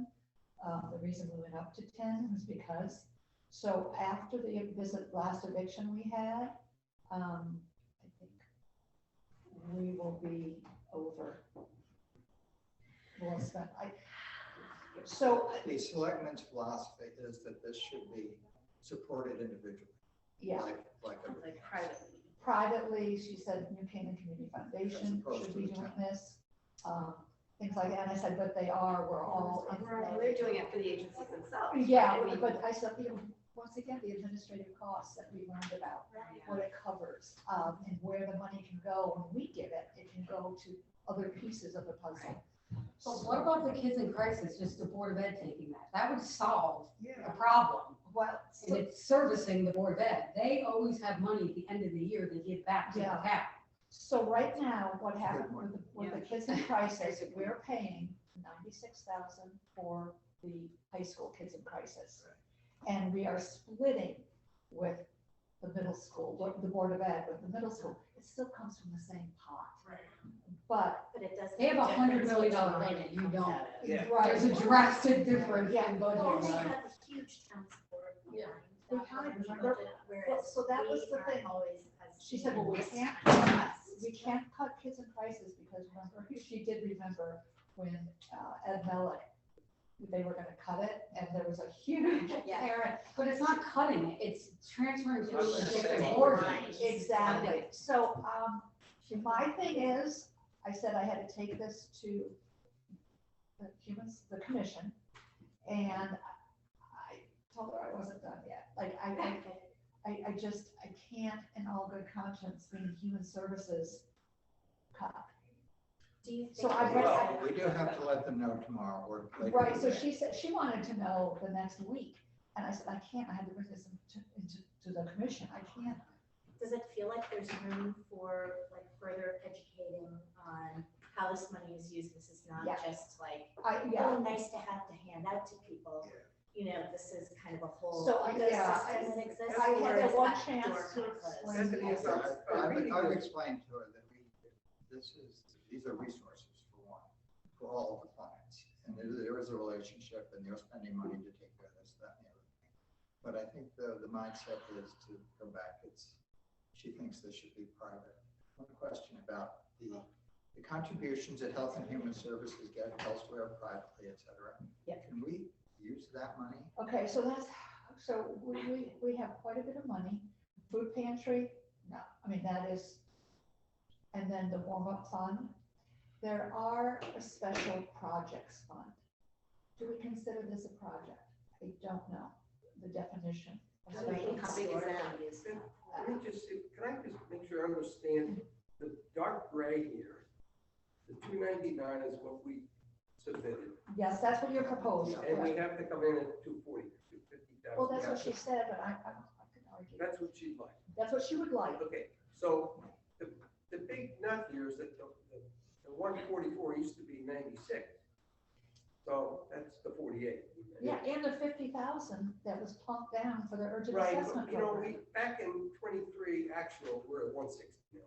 The reason we went up to 10 was because, so after the last eviction we had, I think we will be over. We'll spend, so, The selectmen's philosophy is that this should be supported individually. yeah, Like Like privately. privately, she said New Canaan Community Foundation As opposed should to be the doing town. this. Things like that, and I said, but we're all. We're doing it for the agencies themselves. Yeah, I mean, but I said, once again, the administrative costs that we learned about, what it covers, and where the money can go when we give it, it can go to other pieces of the puzzle. But what about the kids in crisis, just the Board of Ed taking that? That would solve the Yeah. problem. Well, And it's servicing the Board of Ed. They always have money at the end of the year to give back to the Yeah. town. so right now, what happened Good with the kids in crisis, we're paying 96,000 for the high school kids in crisis. And we are splitting with the middle school, the Board of Ed, with the middle school. It still comes from the same pot. But, But it does. They have make $100 difference million which line budget, it you comes don't. out of. Yeah. right. There's a drastic difference Yeah. in Well, budget. they have a huge town support Yeah. line, We that kind of energy remember- budget, well, whereas so that was we the aren't thing. always as. She said, well, we this can't kind of cut, costs. we can't cut kids in crisis because remember, she did remember when Ed Mellick, they were gonna cut it and there was a huge Yeah. parent. But it's not cutting it, it's transferring to I was a gonna different say, board. right. Exactly. So, my thing is, I said I had to take this to the commission. And I told her I wasn't done yet. Like, I just, I can't in all good conscience being human services cut. Do you So think? I there's Well, a- we do have to let them know tomorrow or later. Right, so today. she said, she wanted to know the next week. And I said, I can't, I had to bring this into the commission. I can't. Does it feel like there's room for like further educating on how this money is used? This is not Yeah. just like, Yeah. oh, nice to have to hand out to people. You know, this is kind of a whole So, yeah, ecosystem that exists. I or had is that one that chance door to closed? explain. Anthony, So reading I've this- explained to her that these are resources for one, for all of the clients. And there is a relationship and they're spending money to take care of this, that, and the other thing. But I think the mindset is to go back, she thinks this should be private. One question about the contributions that Health and Human Services get elsewhere privately, et cetera. Yeah. Can we use that money? Okay, so we have quite a bit of money. Food pantry, no, I mean, that is, and then the warm-up fund. There are a special projects fund. Do we consider this a project? I don't know the definition. of How big special is project. that? Let me just see, can I just make sure I understand the dark gray here? The 299 is what we submitted, Yes, that's what you're proposing. and we correct. have to come in at 240, 250,000. Well, that's what she said, but I can argue. That's what she'd like. That's what she would like. Okay, so the big nut here is that the 144 used to be 96. So that's the 48. Yeah, and the 50,000 that was plunked down for the urgent Right, assessment but you know, program. back in 23 actual, we're at 160 now.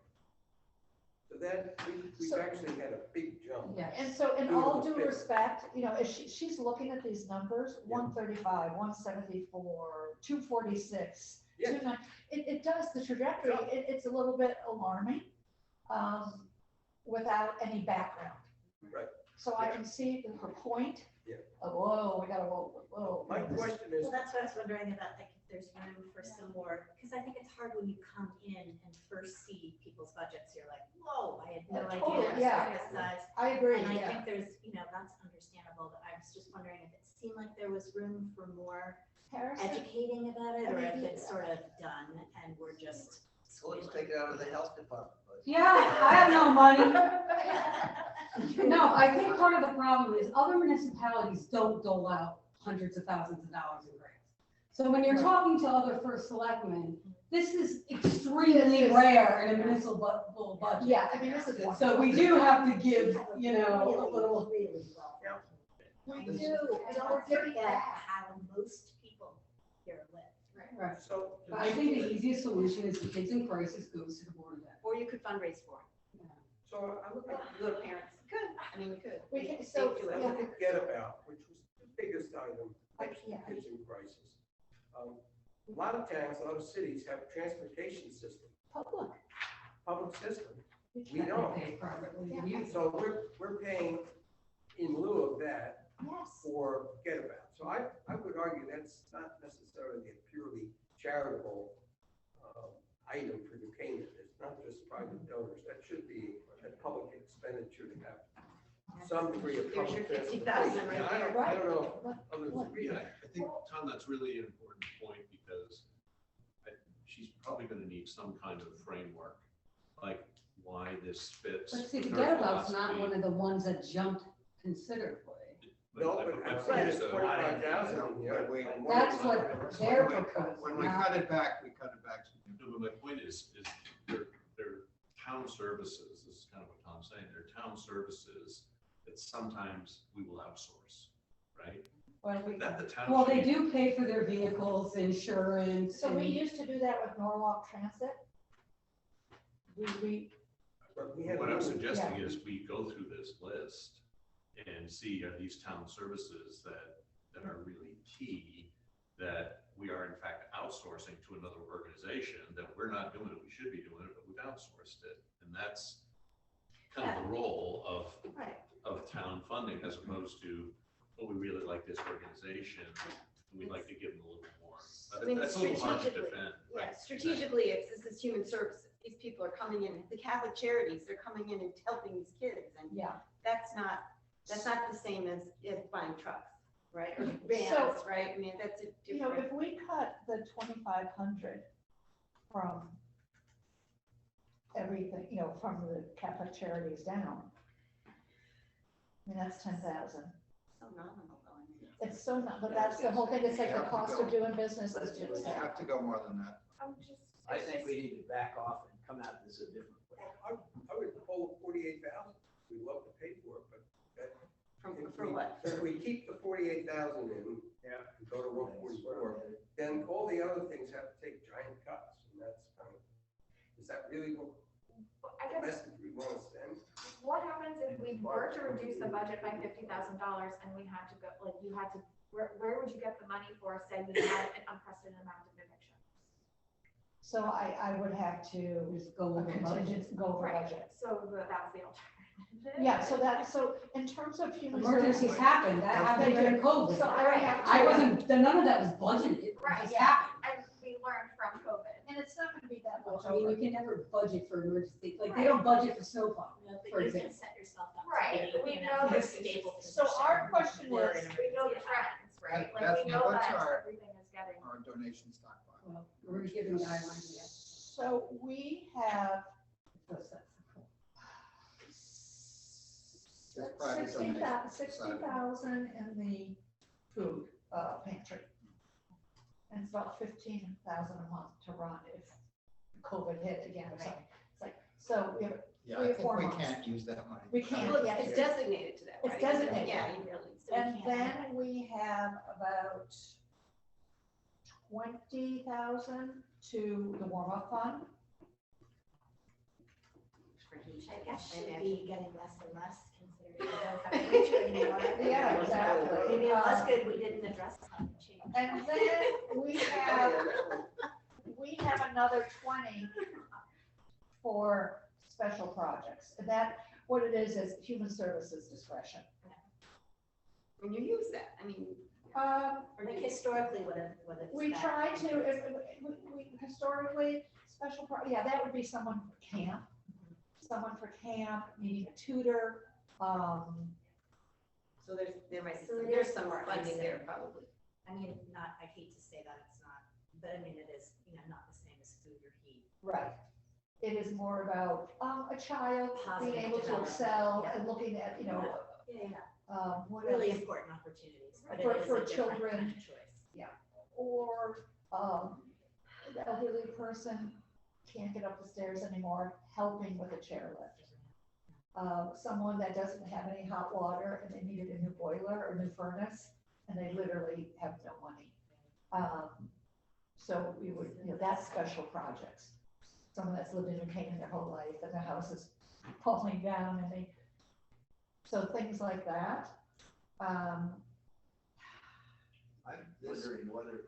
So that, we've So- actually had a big jump. Yeah, and so in Due to all the due fit. respect, you know, if she's looking at these numbers, Yeah. 135, 174, 246, Yeah. 29, it does, the trajectory, Yeah. it's a little bit alarming, without any background. Right. So I Yeah. can see her point. Yeah. Whoa, we gotta, whoa. My question is, Well, that's what I was wondering about, like, if there's room for some more, because I think it's hard when you come in and first see people's budgets, you're like, whoa, I had no Yeah, idea totally, it was yeah. this size. I agree, And I yeah. think there's, that's understandable, but I was just wondering if it seemed like there was room for more Harrison? educating about it, I or mean, if it's sort of done and we're just. So let's take it out of the health department. budget. Yeah, I have no money. No, I think part of the problem is other municipalities don't dole out hundreds of thousands of dollars in grants. So when you're talking to other first selectmen, this is extremely rare in a municipal budget. Yeah, I mean, this is one. So we do have to give, you know, a little. We do, And and don't we're giving forget back. how most people here live. Right. so. But I think the easiest solution is the kids in crisis goes to the Board of Ed. Or you could fundraise for it. So I look Like, at you go to parents. Good. I mean, you could. We can- They so- do I it. yeah. look at Get About, which was the biggest item, Yeah. kids in crisis. A lot of towns, a lot of cities have transportation system, Public. public system. We don't. Pay privately to Yeah. use. So we're paying in lieu of that Yes. for Get About. So I would argue that's not necessarily a purely charitable item for the payment. It's not just private donors. That should be a public expenditure to have some degree of There's your public 50,000 transportation. right Yeah, there. I don't know if others agree. Yeah, I think, Tom, that's really an important point because she's probably gonna need some kind of framework, like why this fits. But see, with her Forget About's not philosophy. one of the ones that jumped considerably. No, but But it's the- 25,000, yeah. That's what they're proposing. When we cut it back, we cut it back. No, but my point is they're town services, this is kind of what Tom's saying, they're town services that sometimes we will outsource, right? Well, we, That the town. Well, should they be- do pay for their vehicles, insurance. so we and- used to do that with Norwalk Transit. We, But we had What I'm a- suggesting is we go through this list and see are these town services that are really key, that we are in fact outsourcing to another organization, that we're not doing it, we should be doing it, but we've outsourced it. And that's kind of the role Right. of town funding as opposed to, oh, we really like this organization and we'd like to give them a little bit more. I mean, That's a little hard to strategically, defend. Yeah, strategically, this is human services. These people are coming in, the Catholic Charities, they're coming in and helping these kids. And yeah. that's not the same as buying trucks, right? Or vans, right? I mean, that's a You know, different. if we cut the 2,500 from everything, you know, from the Catholic Charities down, I mean, that's 10,000. So nominal though, I mean. It's so not, but that's the whole thing, it's like the cost of doing business is You just. have to go more than that. I'm just. I think we need to back off and come at this a different way. I would pull 48,000. We'd love to pay for it, but that. For what? If we keep the 48,000 in. Yeah. And go to 144, then all the other things have to take giant cuts, and that's kind of, is that really what I the guess, message we want to send? what happens if we were to reduce the budget by $50,000 and we had to go, like, you had to, where would you get the money for, say, we had an unprecedented amount of evictions? So I would have to Just go over budget. contingent, go over Right, budget. so that's the alternative. Yeah, so in terms of human Emergencies services. happened, that happened during COVID. So I would have to. I wasn't, none of that was budgeted, it Right, just yeah. happened. And we learned from COVID. And it's not gonna be that Well, much I mean, over. you can never budget for emergency, like, they Right. don't budget for snowplow, You know, for but you can example. set yourself up. to Right, be, we you know more this, stable so our position question for is, an we know the emergency. trends, right? Like, Bethany, we know what's that our- everything is getting. Our donation stockpile. Well, we're giving guidelines, yeah. So we have Just private donation. 60,000 in the food pantry. And it's about 15,000 a month to run if COVID hit again or something. It's like, so we have, Yeah, 3 I or think 4 we months. can't use that money. We can't, Well, yeah. it's designated to that, It's right? designated. Yeah, you really. So we And can't- then we have about 20,000 to the warm-up fund. for him. Which I guess should And be getting less and less considering we don't have a winter anymore. Yeah, exactly. Maybe it was good we didn't address climate change. And then we have another 20 for special projects. And that, what it is human services discretion. When you use that, I mean. or Like do- historically, what have We try to, we historically, yeah, that would be someone for camp, needing a tutor. So there might be So some, it there's is some more funding there easy. probably. I mean, I hate to say that it's not, but I mean, it is, not the same as food or heat. Right. It is more about a child being Positive able to development, excel yeah. and looking at, Yeah. what Really else? important opportunities, but For- it is for a different children. kind of choice. Or the elderly person can't get up the stairs anymore, helping with a chairlift. Someone that doesn't have any hot water and they needed a new boiler or new furnace, and they literally have no money. So we would, that's special projects. Someone that's lived in New Canaan their whole life and their house is falling down and so things like that. I'm wondering whether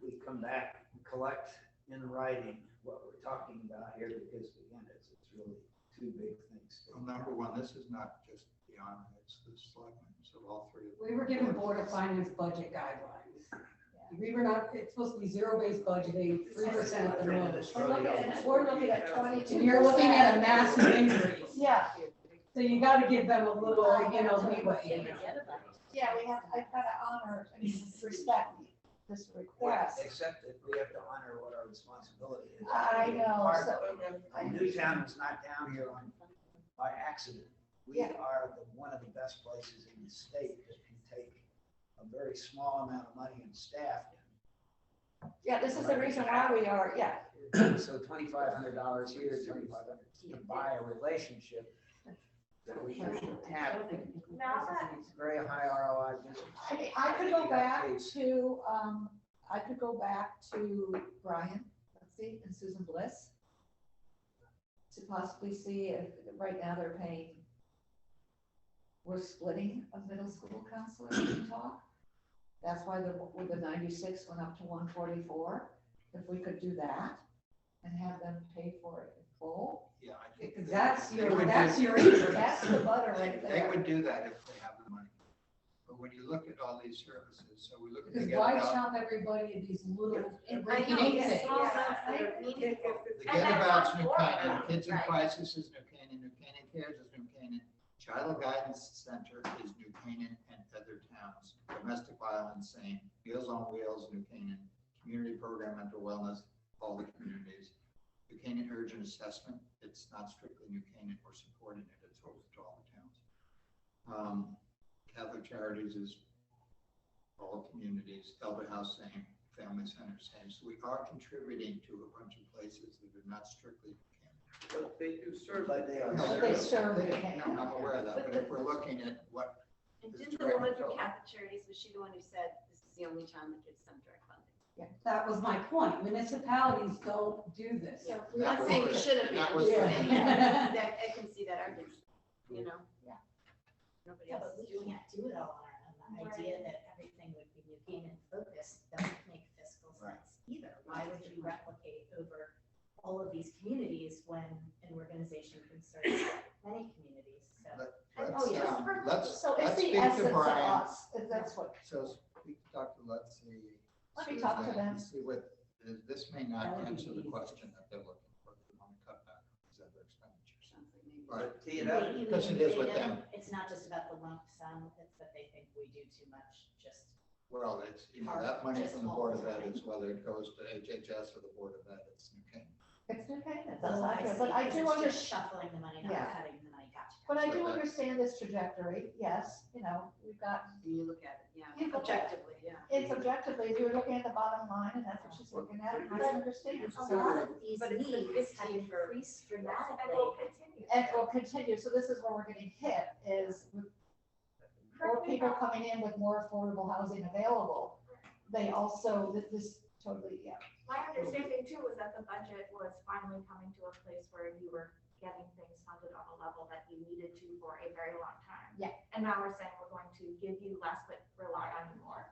we come back and collect in writing what we're talking about here, because again, it's really two big things. Well, number one, this is not just beyond, it's the selectmen, so all three of them. We were given Board of Finance budget guidelines. We were not, it's supposed to be zero-based budgeting, 3% at the most. We're looking at 22%. And you're looking at a massive increase. Yeah, So you gotta give them a little, leeway. yeah, I've got to honor, respect this request. Except that we have to honor what our responsibility is. I know, Part so, of Newtown is not down here by accident. We Yeah. are one of the best places in the state that can take a very small amount of money and staff yeah, this is the reason why we are, yeah. in. So $2,500 here, $2,500 to buy a relationship that we can have. Now that, It's very high ROI business. I mean, I could go back to Brian, let's see, and Susan Bliss to possibly see if, right now they're paying, we're splitting a middle school counselor in talk. That's why the 96 went up to 144. If we could do that and have them pay for it in full, Yeah, I think. That's they would your do- interest. that's the butter right They there. would do that if they have the money. But when you look at all these services, so we look at. Because the why Get About- chop everybody in these little, I breaking know, eight yes, things? small amounts that are meaningful. The And Get that's About's not New for Canaan, them, Kids in right. Crisis is New Canaan Cares is New Canaan, Child Guidance Center is New Canaan and other towns. Domestic Violence, same, Meals on Wheels, New Canaan, Community Program Mental Wellness, all the communities. New Canaan Urgent Assessment, it's not strictly New Canaan, we're supporting it, it's open to all the towns. Catholic Charities is all communities, Elder House, same, Family Center, same. So we are contributing to a bunch of places that are not strictly New Canaan. But they do serve. But they are. No, They serve they- New Canaan. no, I'm aware of that, but if we're looking at what, And This didn't is the woman direct from control. Catholic Charities, was she the one who said this is the only town that gets some direct funding? That was my point. Municipalities don't do this. Yeah, That I'm not saying we was- shouldn't be. that I'm was- just saying that I can see that argument, Yeah. Nobody Yeah, else but is we doing it. can't do it all on our own. The idea that everything would be New Canaan focused doesn't make fiscal Right. sense either. Why would you replicate over all of these communities when an organization can serve many communities? So. let's, yeah. let's, So it's let's the speak to essence of Brian. us, if that's what, So speak to Dr. Lutzy. Let me talk to Susan, them. and see what, this may not That would be answer the easy. question that they're looking for, they want to cut back on these other expenditures. Sounds like maybe. But But tee it up. You Because mean it is they with don't- them. It's not just about the lump sum, it's that they think we do too much, just. Well, it's, that money from the Board of Ed is whether it goes to HHS or the Board of Ed, it's New Canaan. it's New Canaan, that's Oh, not I good, see, but I 'cause do it's just understand. shuffling the money, not Yeah. cutting the money, gotcha. But I do So that- understand this trajectory, yes, we've got, When you look at it, yeah, You look at it. objectively, yeah. it's objectively, you're looking at the bottom line, and that's what she's looking at, and I can understand. A lot of these But it's the needs have 15 for- increased and will dramatically. continue. And will continue, so this is where we're getting hit, is with more people coming in with more affordable housing available. They also, this totally, yeah, My understanding too was that the budget was finally coming to a place where you were getting things funded on a level that you needed to for a very long time. Yeah. And now we're saying we're going to give you less, but rely on you more.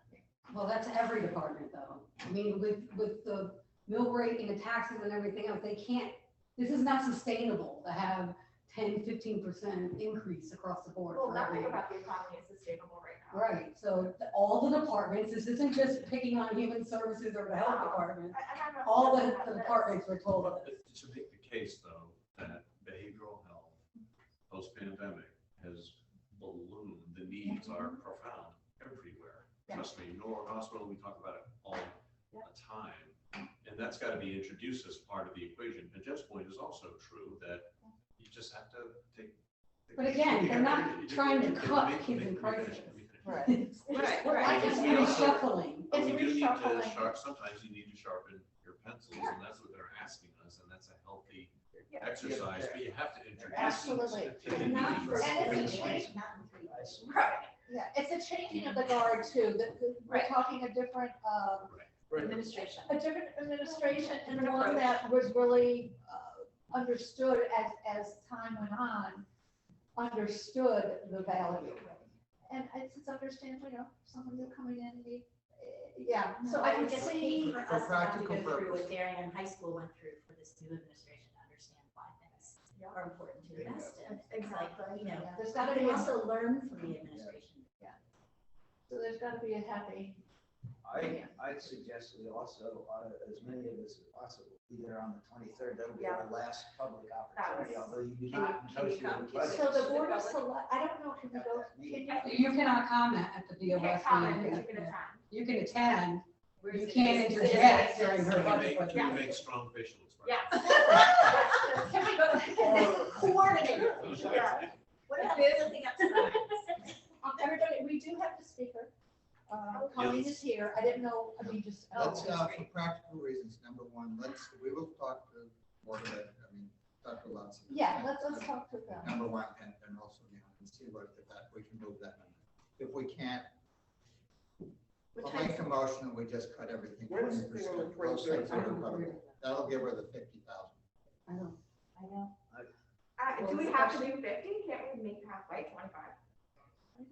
Well, that's every department though. I mean, with the mill rate and the taxes and everything else, they can't, this is not sustainable to have 10-15% increase across the board. Well, for nothing everyone. about the economy is sustainable right now. Right, so all the departments, this isn't just picking on human services or the health department. I'm not All the suggesting that it is. departments were told But this. to make the case, though, that behavioral health, post-pandemic, has ballooned, the needs are profound everywhere. Trust me, Norwalk Hospital, we talk about it all the time. And that's got to be introduced as part of the equation. And Jeff's point is also true, that you just have to take. But again, they're not trying to cut kids in crisis. Right. Right, it's reshuffling. But we It's do need to reshuffling. sometimes you need to sharpen your pencils, and that's what they're asking us, and that's a healthy Yeah. exercise, but you have to introduce. Absolutely. to the Not needs. for And it's every a year, change. not in 3 years. Right. Yeah, it's a changing of the guard too, we're Right. talking a different, Right. Administration. a different administration and one that was really understood as time went on, understood the value. And it's understandable, someone new coming in, yeah, so I think can it's see. key for For us to have to practical go through what purpose. Darien High School went through for this new administration to understand why things are important to invest in. It's like, Yeah, there's gotta you be, can also learn from the administration. so there's gotta be a happy, I'd suggest we also, as many of us as possible, be there on the 23rd. That'll be our last public opportunity, although you do not Can you negotiate come the to budget. so the board of select, I don't know, can we go, can you? You cannot comment at the You can't BOS comment, but meeting. you can attend. You can attend, Where's you it? can't Is it- interject during her Can budget. we make strong facial expressions? Yes. Can we go? Coordinate. Yeah. What about something outside? Everybody, we do have the speaker. Colleen is here. I didn't know, just. Let's, for practical reasons, number one, we will talk to Board of Ed, Dr. Lutz. Yeah, let's talk to them. Number one, and also, and see what, if that, we can move that number. If we can't, What I'll time? make a motion and we just cut everything When's the 20%. thing on the Those 23rd? things are incredible. That'll give her the 50,000. I know. Do we have to do 50? Can't we meet halfway, 25?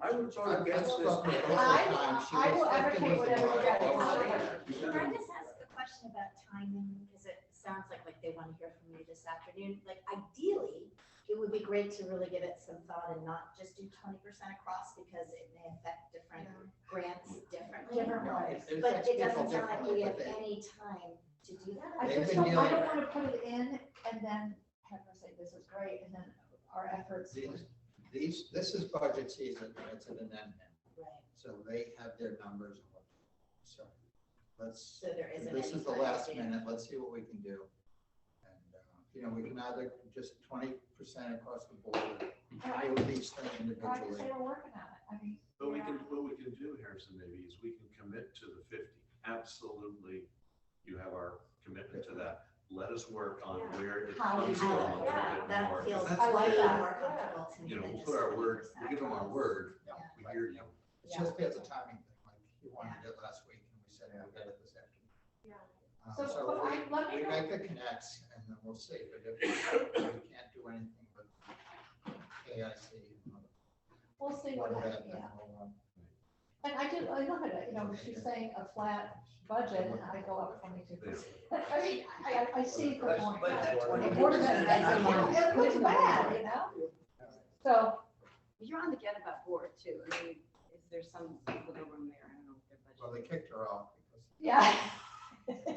I would vote I've against this. spoken with her all the time. She I was will 50 advocate was the whatever you line. guys Can I just ask a question about timing, because it sounds like they want to hear from you this afternoon. Like ideally, it would be great to really give it some thought and not just do 20% across because it may affect different grants differently. Different ways. It But affects it people doesn't sound like we differently, have but they- any time to do that. I They've just been don't, I dealing- don't want to put it in and then have her say this is great and then our efforts. This is budget season, and it's at an end now. Right. So they have their numbers. So let's, So there isn't this any is the time last to do. minute. Let's see what we can do. And, we can either just 20% across the board, or deal with each thing I just individually. say we're working on it. I mean, But what we can do, Harrison, maybe, is we can commit to the 50. Absolutely, you have our commitment to that. Let us work on where it How we comes do from it. a little Yeah, bit that more. 'cause feels that's I like where, that. more comfortable to me You know, than we'll just put our word, 20% we give them our across. word, Yeah. we hear you. It's just as a timing thing, like you wanted it last week, and we said we'll get it this afternoon. Yeah. So, So but let me we know. make the connects, and then we'll see, but if we can't do anything with AIC, We'll see what whatever, happens, then yeah. we'll, And I look at it, she's saying a flat budget and I go up 22%. I mean, I see the point. But that Board of Ed has some more. It looks bad, So, You're on the Get About board too. I mean, is there some wiggle room there? I don't know if their well, budget. they kicked her off because yeah.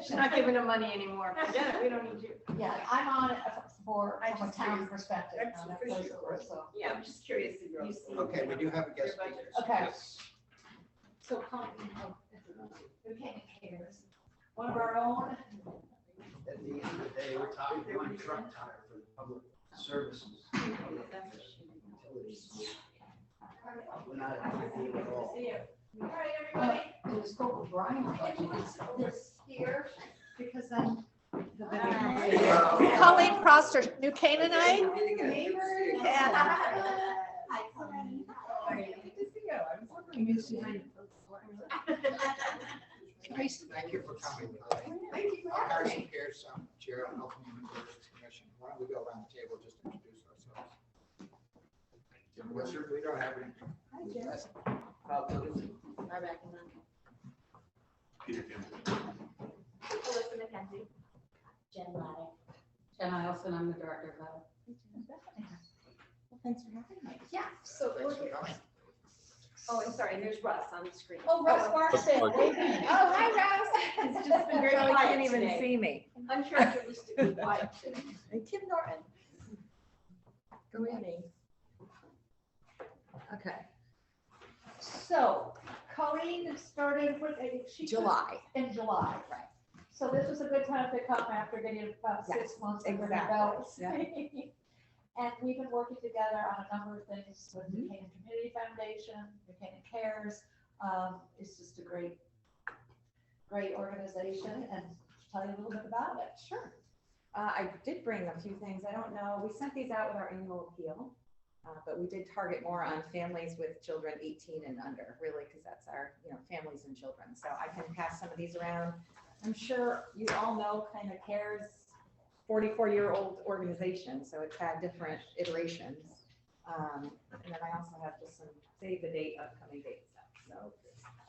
She's not giving them money anymore. Forget it, we don't need you. Yeah, I'm on it from a just town curious. perspective. That's not a official, personal, right? so. Yeah, I'm just curious if you see. Okay, we do have a guest Your budget. speaker. Okay. Yes. So, who came here? One of our own? At the end of the day, we're talking one truck tire for the public services. Utilities. We're not at my deal at all. All right, everybody. In the scope of Brian's budget, Can you put this here, because then. Hi. Colleen Proster, New Canaanite. Hi, Colleen. How are you? Thank you for coming. Thank you for having Harrison me. Pierce, Chair of Health and Human Services Commission. Why don't we go around the table just to What's your, we don't have any. Hi, Jim. Hi, Becky. Peter Kim. Alyssa McKenzie. Jen Ladder. Jen Isleson, I'm the director of that. Well, thanks for having me. Yeah, so we're here. Oh, I'm sorry, there's Russ on the screen. Oh, Russ Barstow. Oh, hi, Russ. It's just been very So he quiet can't even today. see me. I'm characteristic of quiet today. And Kim Norton. Good morning. Okay. So Colleen started with she. July. In July, right. So this was a good time to come after getting about 6 Yes, months under her exactly, belt. yeah. And we've been working together on a number of things with the Buchanan Community Foundation, Buchanan Cares. It's just a great organization, and tell you a little bit about it. Sure. I did bring a few things. I don't know, we sent these out with our annual appeal, but we did target more on families with children 18 and under, really, because that's our, families and children. So I can pass some of these around. I'm sure you all know kind of CARES, 44-year-old organization, so it's had different iterations. And then I also have just some save the date, upcoming date stuff,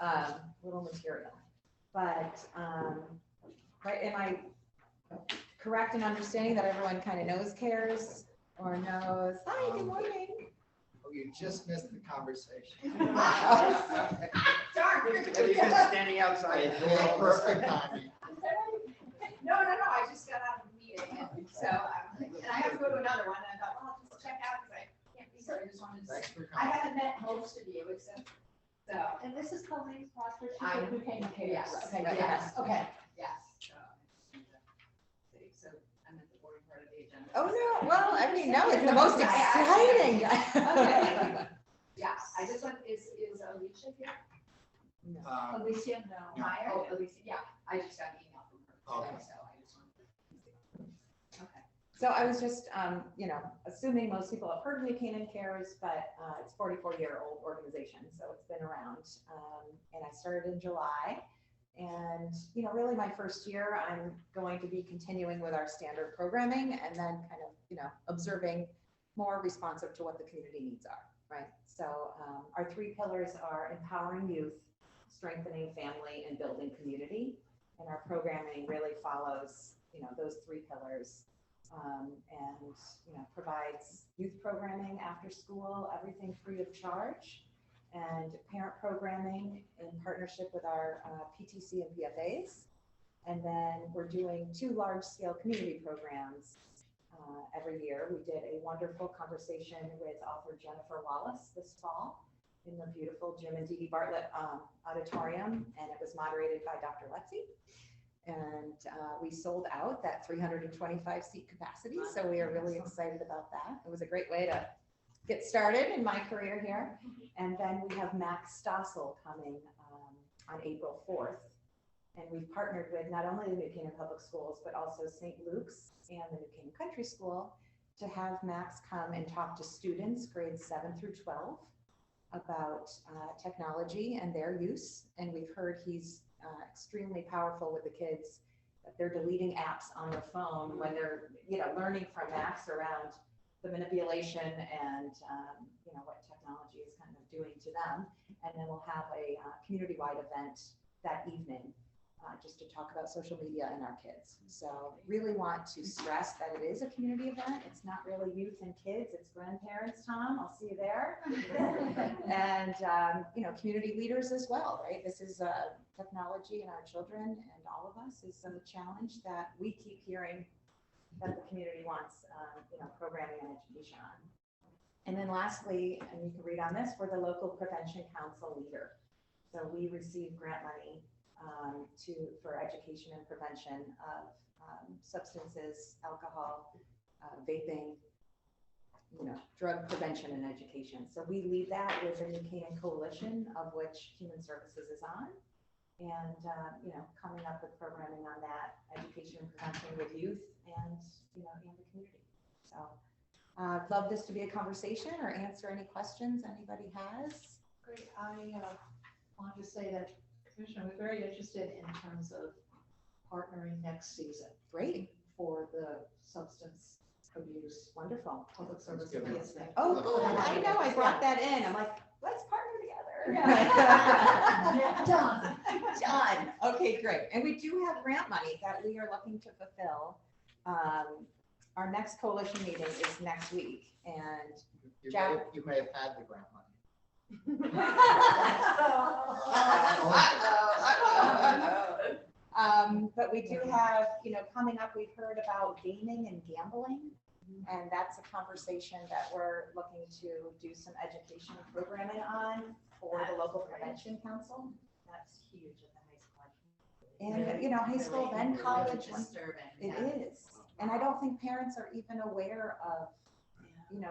so little material. But, right, am I correct in understanding that everyone kind of knows CARES or knows, hi, good morning? Oh, you just missed the conversation. Darn. Have you been standing outside? Perfect timing. No, I just got out of the meeting, and so, and I have to go to another one, and I thought, well, I'll just check out, because I can't be here, I just wanted to Thanks say. for I coming. haven't met most of you, except, so, And this is Colleen Prosper, she's I'm- with Buchanan Cares. yes, Okay, yes. yes, okay. yes. So, I'm at the boring part of the agenda. Oh, no, well, I mean, no, it's the most exciting. Okay. Yeah, I just want, is Alicia here? Alicia, no. No. Meyer? Oh, Alicia, yeah, I just got an email from her today, Okay. so I just wanted to. Okay. So I was just, assuming most people have heard of Buchanan Cares, but it's a 44-year-old organization, so it's been around. And I started in July. And, really my first year, I'm going to be continuing with our standard programming and then kind of, observing more responsive to what the community needs are, right? So our 3 pillars are empowering youth, strengthening family, and building community. And our programming really follows, those 3 pillars. And provides youth programming after school, everything free of charge, and parent programming in partnership with our PTC and PFAs. And then we're doing 2 large-scale community programs every year. We did a wonderful conversation with author Jennifer Wallace this fall in the beautiful Jim and Dee Dee Bartlett auditorium, and it was moderated by Dr. Letsy. And we sold out that 325 seat capacity. So we are really excited about that. It was a great way to get started in my career here. And then we have Max Stossel coming on April 4th. And we've partnered with not only the Buchanan Public Schools, but also St. Luke's and the Buchanan Country School to have Max come and talk to students grades 7 through 12 about technology and their use. And we've heard he's extremely powerful with the kids, that they're deleting apps on their phone when they're, learning from Max around the manipulation and, what technology is kind of doing to them. And then we'll have a community-wide event that evening just to talk about social media and our kids. So really want to stress that it is a community event. It's not really youth and kids, it's grandparents, Tom, I'll see you there. And, community leaders as well, right? This is technology and our children and all of us is a challenge that we keep hearing that the community wants, programming and education on. And then lastly, and you can read on this, we're the local prevention council leader. So we receive grant money for education and prevention of substances, alcohol, vaping, drug prevention and education. So we lead that with the New Canaan Coalition, of which Human Services is on. And, coming up with programming on that, education and prevention with youth and, and the community. So I'd love this to be a conversation or answer any questions anybody has. Great, I want to say that Commissioner was very interested in terms of partnering next season. Great. For the substance abuse. Wonderful. Public service Give it- announcement. Oh, good. I know, I brought that in. I'm like, let's partner together. Done. Done. Okay, great. And we do have grant money that we are looking to fulfill. Our next coalition meeting is next week, and You may have had the grant money. But we do have, coming up, we've heard about gaming and gambling. And that's a conversation that we're looking to do some education and programming on for the local prevention council. That's huge at the high school. And, high school, then college. Disturbing. It is. And I don't think parents are even aware of,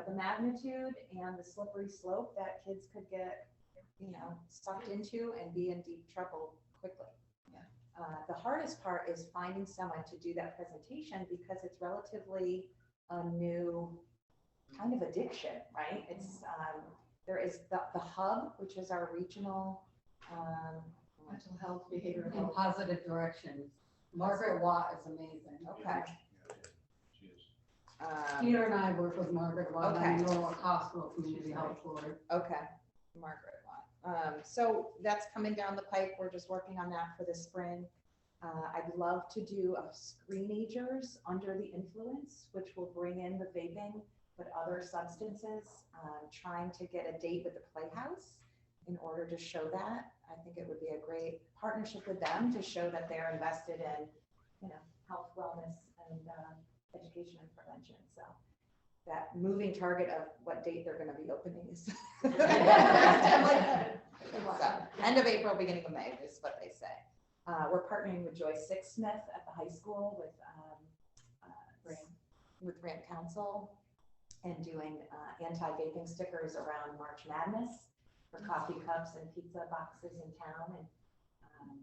the magnitude and the slippery slope that kids could get, sucked into and be in deep trouble quickly. The hardest part is finding someone to do that presentation because it's relatively a new kind of addiction, right? It's, there is the hub, which is our regional, Mental health, behavioral health. In positive directions. Margaret Watt is amazing. okay. She is. Peter and I work with Margaret Watt Okay. on the Norwalk Hospital Community Health Board. Okay, Margaret Watt. So that's coming down the pipe. We're just working on that for the spring. I'd love to do a screenagers under the influence, which will bring in the vaping, but other substances. Trying to get a date with the Playhouse in order to show that. I think it would be a great partnership with them to show that they're invested in, health, wellness, and education and prevention. So that moving target of what date they're going to be opening is so, end of April, beginning of May is what they say. We're partnering with Joyce Sixsmith at the high school with Grant Council and doing anti-vaping stickers around March Madness for coffee cups and pizza boxes in town. And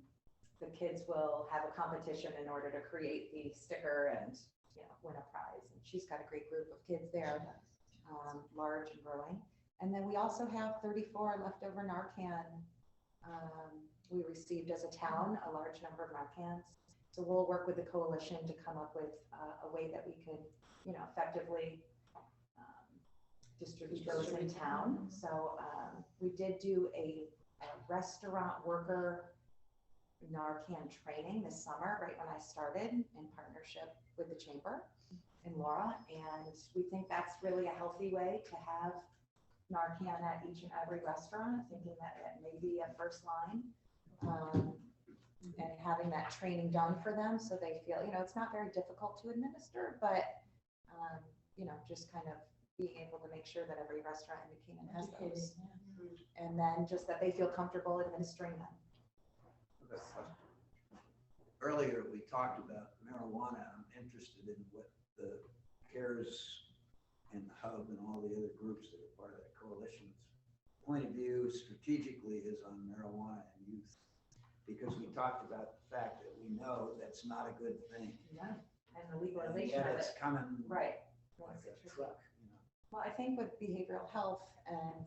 the kids will have a competition in order to create the sticker and win a prize. And she's got a great group of kids there, large and growing. And then we also have 34 leftover Narcan. We received as a town a large number of Narcans. So we'll work with the coalition to come up with a way that we can, effectively distribute those in town. So we did do a restaurant worker Narcan training this summer, right when I started, in partnership with the chamber and Laura. And we think that's really a healthy way to have Narcan at each and every restaurant, thinking that it may be a first line. And having that training done for them so they feel, it's not very difficult to administer, but, just kind of being able to make sure that every restaurant in New Canaan has those. And then just that they feel comfortable administering them. Earlier, we talked about marijuana. I'm interested in what the CARES and the Hub and all the other groups that are part of that coalition's point of view strategically is on marijuana and youth. Because we talked about the fact that we know that's not a good thing. Yeah. And the And legalization yet of it's it. coming Right. like a truck, Well, I think with behavioral health and,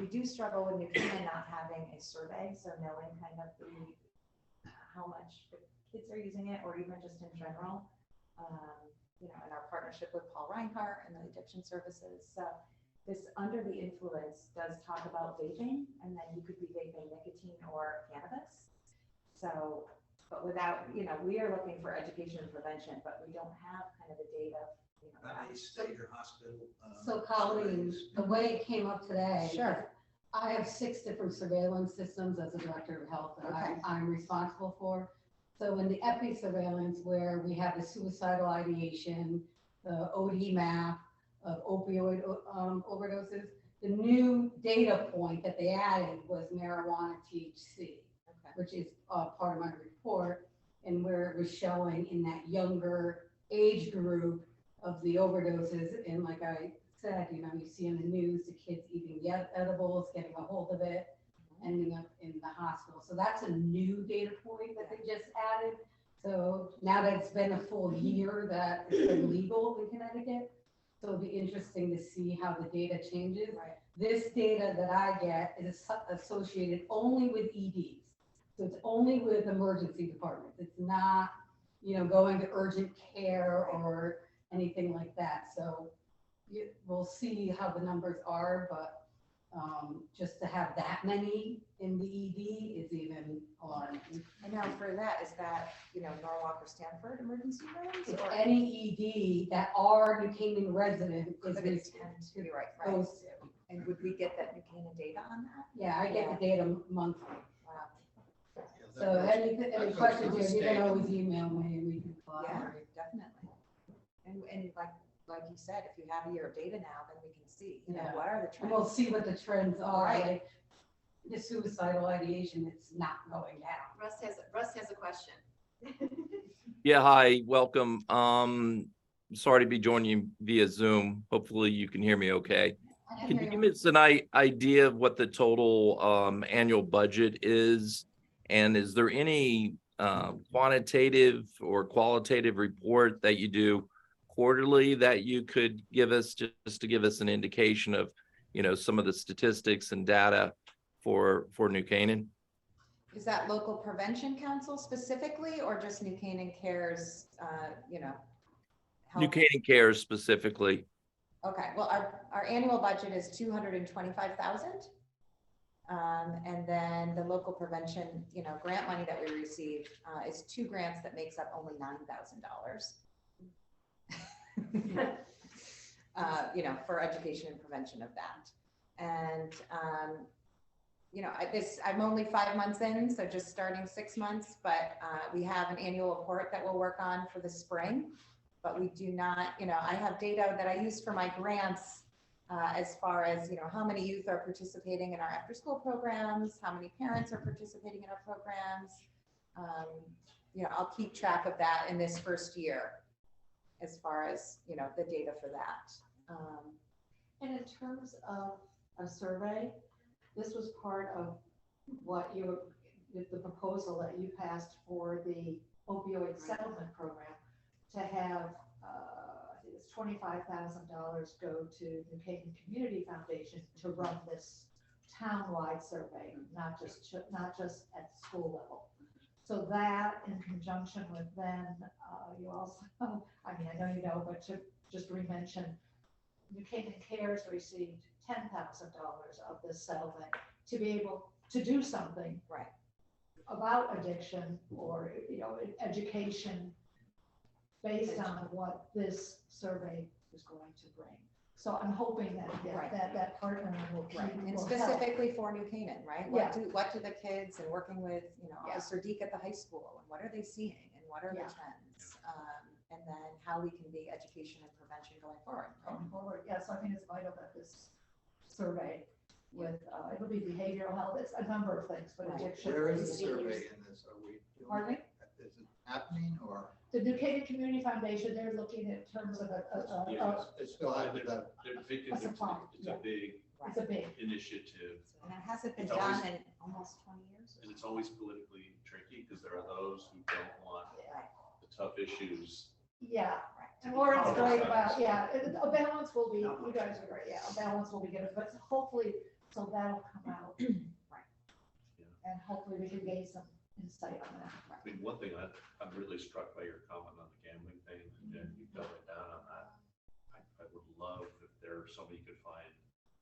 we do struggle with New Canaan not having a survey, so knowing kind of how much the kids are using it, or even just in general. In our partnership with Paul Reinhardt and the addiction services. So this under the influence does talk about vaping, and then you could be vaping nicotine or cannabis. So, but without, we are looking for education and prevention, but we don't have kind of a data. Not a state or hospital. So Colleen, the way it came up today. Sure. I have 6 different surveillance systems as a director of health that Okay. I'm responsible for. So in the epi surveillance, where we have the suicidal ideation, the OD map of opioid overdoses, the new data point that they added was marijuana THC, which is part of my report, and where it was showing in that younger age group of the overdoses. And like I said, you see in the news, the kids eating edibles, getting a hold of it, ending up in the hospital. So that's a new data point that they just added. So now that it's been a full year that it's been legal in Connecticut, so it'll be interesting to see how the data changes. Right. This data that I get is associated only with EDs. So it's only with emergency departments. It's not, going to urgent care or, anything like that. So we'll see how the numbers are, but just to have that many in the ED is even alarming. And now for that, is that, Norwalk or Stanford emergency rooms? If or any ED that are New Canaan resident is But it's tend to be right. goes to. And would we get that New Canaan data on that? Yeah, I get the data monthly. Wow. So any questions, you can always email me and we can Yeah, collaborate. definitely. And like you said, if you have a year of data now, then we can see, Yeah. what are the And we'll trends? see what the trends are, Right. like the suicidal ideation, it's not going down. Russ has a question. Yeah, hi, welcome. Sorry to be joining you via Zoom. Hopefully you can hear me okay. Can you give us an idea of what the total annual budget is? And is there any quantitative or qualitative report that you do quarterly that you could give us just to give us an indication of, some of the statistics and data for New Canaan? Is that local prevention council specifically, or just New Canaan Cares, New help? Canaan Cares specifically. Okay, well, our annual budget is 225,000. And then the local prevention, grant money that we receive, is 2 grants that makes up only $9,000. For education and prevention of that. And, I'm only 5 months in, so just starting 6 months, but we have an annual report that we'll work on for the spring. But we do not, I have data that I use for my grants as far as, how many youth are participating in our after-school programs, how many parents are participating in our programs. I'll keep track of that in this first year as far as, the data for that. And in terms of a survey, this was part of what the proposal that you passed for the opioid settlement program to have, I think it's $25,000 go to New Canaan Community Foundation to run this town-wide survey, not just at the school level. So that in conjunction with then, you also, I know you know, but to just re-mention, New Canaan Cares received $10,000 of this settlement to be able to do something Right. about addiction or, education based on what this survey is going to bring. So I'm hoping that, Right. that partner will keep. Right, and will help. specifically for New Canaan, right? Yeah. What do the kids and working with, Yeah. Officer Deek at the high school, and what are they seeing and what are the Yeah. trends? And then how we can be education and prevention going forward. Going forward, yeah, so I think it's vital that this survey with, it'll be behavioral health, it's a number of things, but Right. addiction. Where is the survey in this? Are we doing Pardon me? it? Is it happening or? The New Canaan Community Foundation, they're looking at terms of It's still hypothetical. They're thinking A supply, it's a big it's a big, initiative, And it hasn't been It's always- done in almost 20 years. and it's always politically tricky because there are those who don't want Right. the tough issues. yeah. Right. And Lauren's Both great sides. about, a balance will be, you guys are great, a balance will be good, but hopefully, so that'll come out. Right. And hopefully we can gain some insight on that. I mean, one thing I'm really struck by your comment on the gambling thing, and you doubled down on that. I would love if somebody could find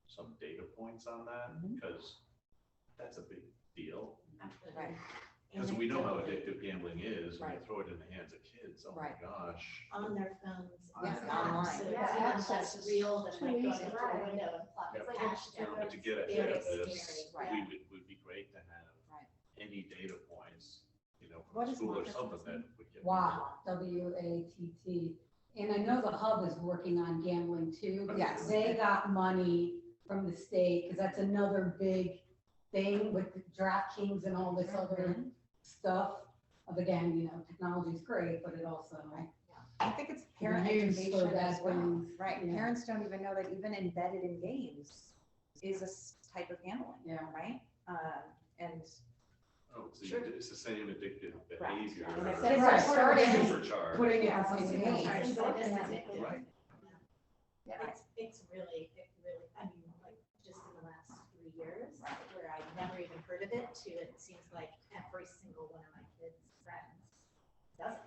some data points on that, because that's a big deal. Right. Because we know how addictive gambling is, when you Right. throw it in the hands of kids, oh my Right. gosh. On their phones. Yes, on online. apps, so Yeah, it's even access less is real than too like going easy. into a window and plop. It's like hashtag. But to get Very ahead of scary. this, Right. would be great to have Right. any data points, What from the is school or Marcus's something name? that would get. WATT, WATT. And I know the hub is working on gambling too. because Yes. They got money from the state, because that's another big thing with the DraftKings and all this other stuff. Again, technology's great, but it also, I think it's parent Used for education bad as well, things, right? yeah. Parents don't even know that even embedded in games is a type of gambling, Yeah. right? And Oh, so Sure. it's the same addictive Right. behavior. And if or kids are or starting- supercharged. putting it Yeah, in the same yeah. game. It's so addictive. Right. It's really, I mean, like, just in the last 3 years, Right. where I've never even heard of it, to it seems like every single one of my kids' friends does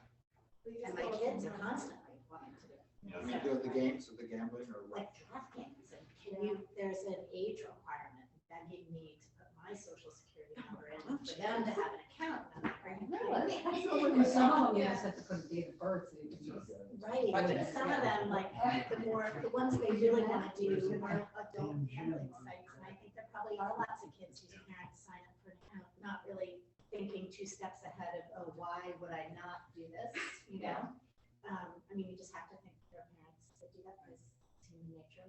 it. And my kids are constantly wanting to do it. Yeah. I mean, do the games of the gambling or what? Like draft games, and can you, there's an age requirement begging me to put my social security number in for them to have an account. And I'm like, are you kidding me? And some of them, you just have to put a date of birth, so you can just. Right, but some of them, like, the ones they really want to do are adult gambling sites, and I think there probably are lots of kids whose parents sign up for an account, not really thinking 2 steps ahead of, oh, why would I not do this, you know? I mean, you just have to think their parents would do that because it's human nature.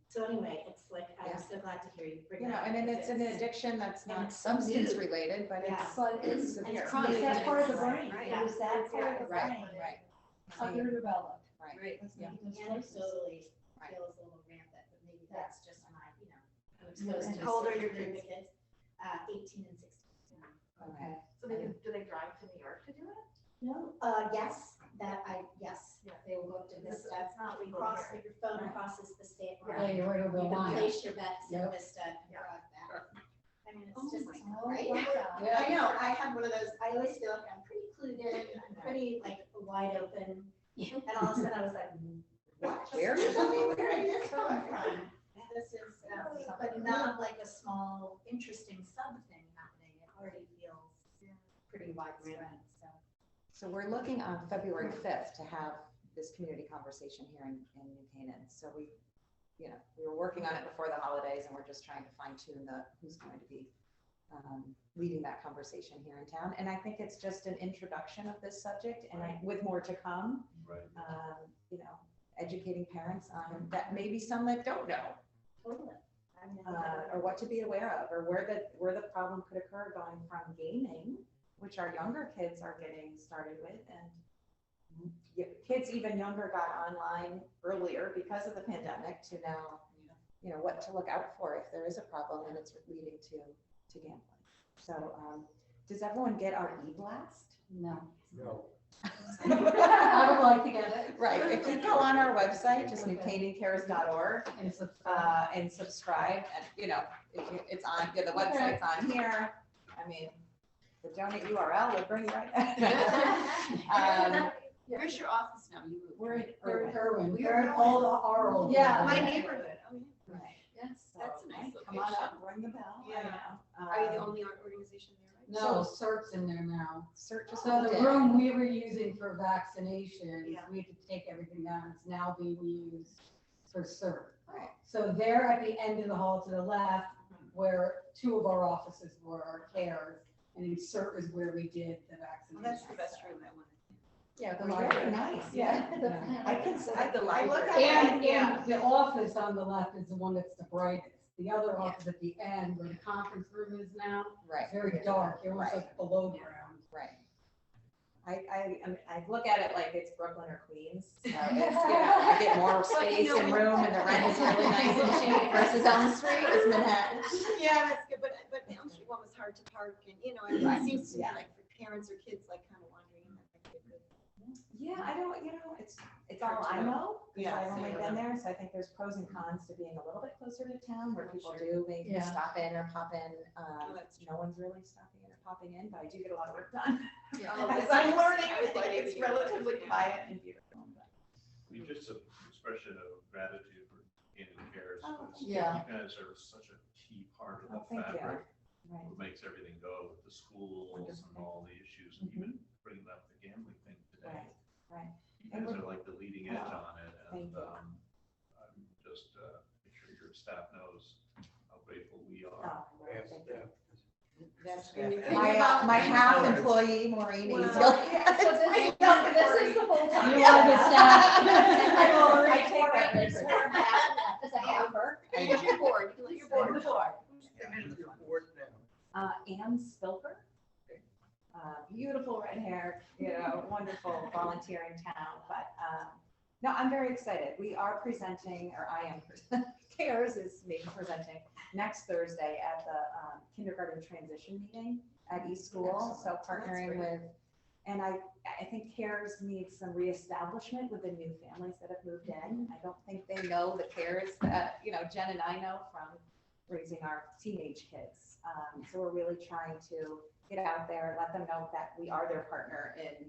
So anyway, it's like, I'm so glad to hear you bring You know, that up. and then because it's an addiction that's and not it's so substance new. related, but Yeah. it's But it's, severe. it's chronic. it's that part of the Right, brain, right. it was that part of the Right, brain. right. Underdeveloped. Right. Let's Yeah. make those places. Anecdotally, Right. feels a little rampant, but maybe that's just my, you know, I'm exposed to. How old are your certain group of kids? 18 and 16. Okay. So do they drive to New York to do it? No, yes, yes, they will go up to Vista. It's not legal Cross, here. your phone crosses the state Yeah, line. you're right over the You can line. place your bets in Yep. Vista and drive back. I mean, Oh it's just, my right? God. Yeah. I know, I have one of those, I always feel like I'm pretty clued in, I'm pretty like wide open. And all of a sudden I was like, what? Where is it? Where did this come from? This is, but not like a small, interesting sub thing happening. It already feels pretty widespread, so. So we're looking on February 5th to have this community conversation here in New Canaan. So we were working on it before the holidays and we're just trying to fine tune who's going to be leading that conversation here in town. And I think it's just an introduction of this subject and with more to come, Right. educating parents on that, maybe some that don't know. Totally. I mean, Or what to be aware of, or where the problem could occur going from gaming, which our younger kids are getting started with, and kids even younger got online earlier because of the pandemic to now, what to look out for if there is a problem and it's leading to gambling. So, does everyone get our e-blast? No. No. I would like to get it. Right, if you go on our website, just newcanaancares.org, And so, and subscribe, and it's on, the website's on here. I mean, the donate URL will bring you right back. Where's your office now? We're in Irwin, Irwin. we're in all the our old. Yeah, My buildings. neighborhood. Oh, yeah. Right. Yes, that's a nice Come on location. up, ring the bell. Yeah. I know. Are you the only organization there, right? No, CERT's in there now. Search us So all the day. room we were using for vaccinations, Yeah. we had to take everything down. It's now being used for CERT. Right. So there at the end of the hall to the left, where 2 of our offices were, our cares, and then CERT is where we did the vaccination. Well, that's the best room I want. Yeah, the Very library. nice, Yeah. I can say At the I look library. at And, and the office on the left is the one that's the brightest. The other office at the end, where the conference room is now, Right, it's very dark. You're almost like below ground. right. I look at it like it's Brooklyn or Queens. So it's, I get more space and room and the rent is really nice and cheap versus Elm Street is Manhattan. Yeah, that's good, but Elm Street one was hard to park and, Right, it seems to me yeah. like for parents or kids like kind of wandering in, that might be a good. Yeah, I don't, it's all I know, because Yeah, I've only same. been there, so I think there's pros and cons to being a little bit closer to town, where people do maybe Yeah. stop in or pop in. that's No one's really stopping in or popping in, but I do get a lot of work done. Oh, As that's I'm nice. learning, I I would think like it's to hear that. relatively quiet and beautiful. Just an expression of gratitude for Canaan Cares. Oh, because yeah. You guys are such a key part of the Oh, thank you. fabric. Right. What makes everything go with the schools and Wonderful. all the issues, and even bringing up the gambling thing today. Right. You And guys we're- are like the leading edge on it, Thank and you. I'm just, make sure your staff knows how grateful we Oh, are. right, thank you. That's Yeah. My half employee, Maureen Wow. Ezel. So this is the whole time. You are the staff. I take that very It's quickly. her hat, it's a hamper. Thank Here's you. your board. You can let your board. Your board now. Ann Spilker. Beautiful red hair, wonderful volunteer in town, but, no, I'm very excited. We are presenting, or I am presenting, CARES is maybe presenting next Thursday at the kindergarten transition meeting at East School. So partnering with, and I think CARES needs some reestablishment with the new families that have moved in. I don't think they know the CARES that, Jen and I know from raising our teenage kids. So we're really trying to get out there, let them know that we are their partner in,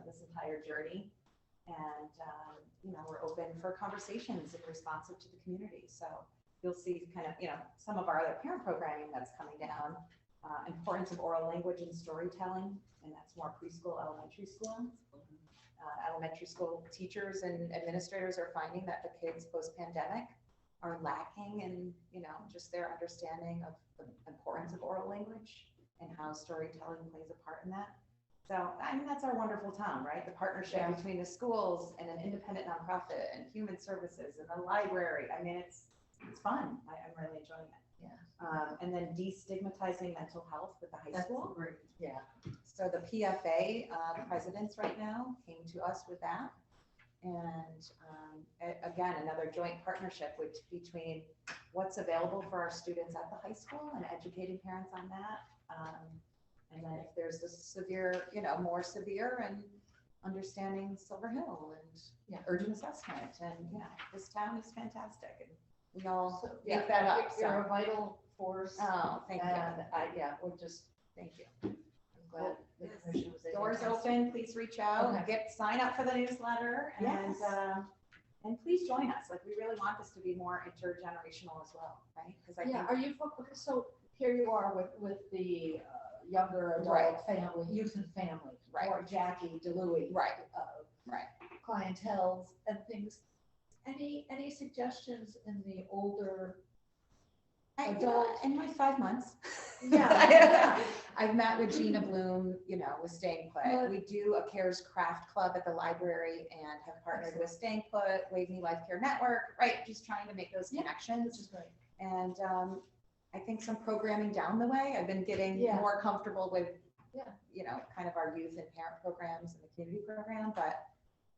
this entire journey. And, you know, we're open for conversations and responsive to the community. So you'll see kind of, you know, some of our other parent programming that's coming down. Importance of oral language and storytelling, and that's more preschool, elementary school. Elementary school teachers and administrators are finding that the kids post-pandemic are lacking in, you know, just their understanding of the importance of oral language and how storytelling plays a part in that. So, I mean, that's our wonderful town, right? The partnership between the schools and an independent nonprofit and human services and the library. I mean, it's fun. I'm really enjoying it. And then destigmatizing mental health with the high school. Great. Yeah. So the PFA presidents right now came to us with that. And again, another joint partnership between what's available for our students at the high school and educating parents on that. And then if there's this severe, you know, more severe, and understanding Silver Hill and urgent assessment. And, you know, this town is fantastic. And we all make that up. You're a vital force. Oh, thank you. And we're just, Thank you. I'm glad the commission was able Doors to. open, please reach out, Okay. sign up for the newsletter, and please join us. Like, we really want this to be more intergenerational as well, right? Because I think Are you, so here you are with the younger Right. adult family, youth and family. Right. Or Jackie DeLuey. Right. Right. Clientels and things. Any suggestions in the older? In my 5 months. Yeah. I've met with Gina Bloom, you know, with Staying Put. Good. We do a CARES craft club at the library and have partnered with Staying Put, Wave Me Life Care Network, right? Just trying to make those connections. And I think some programming down the way. I've been getting more comfortable with, you know, kind of our youth and parent programs and the community program, but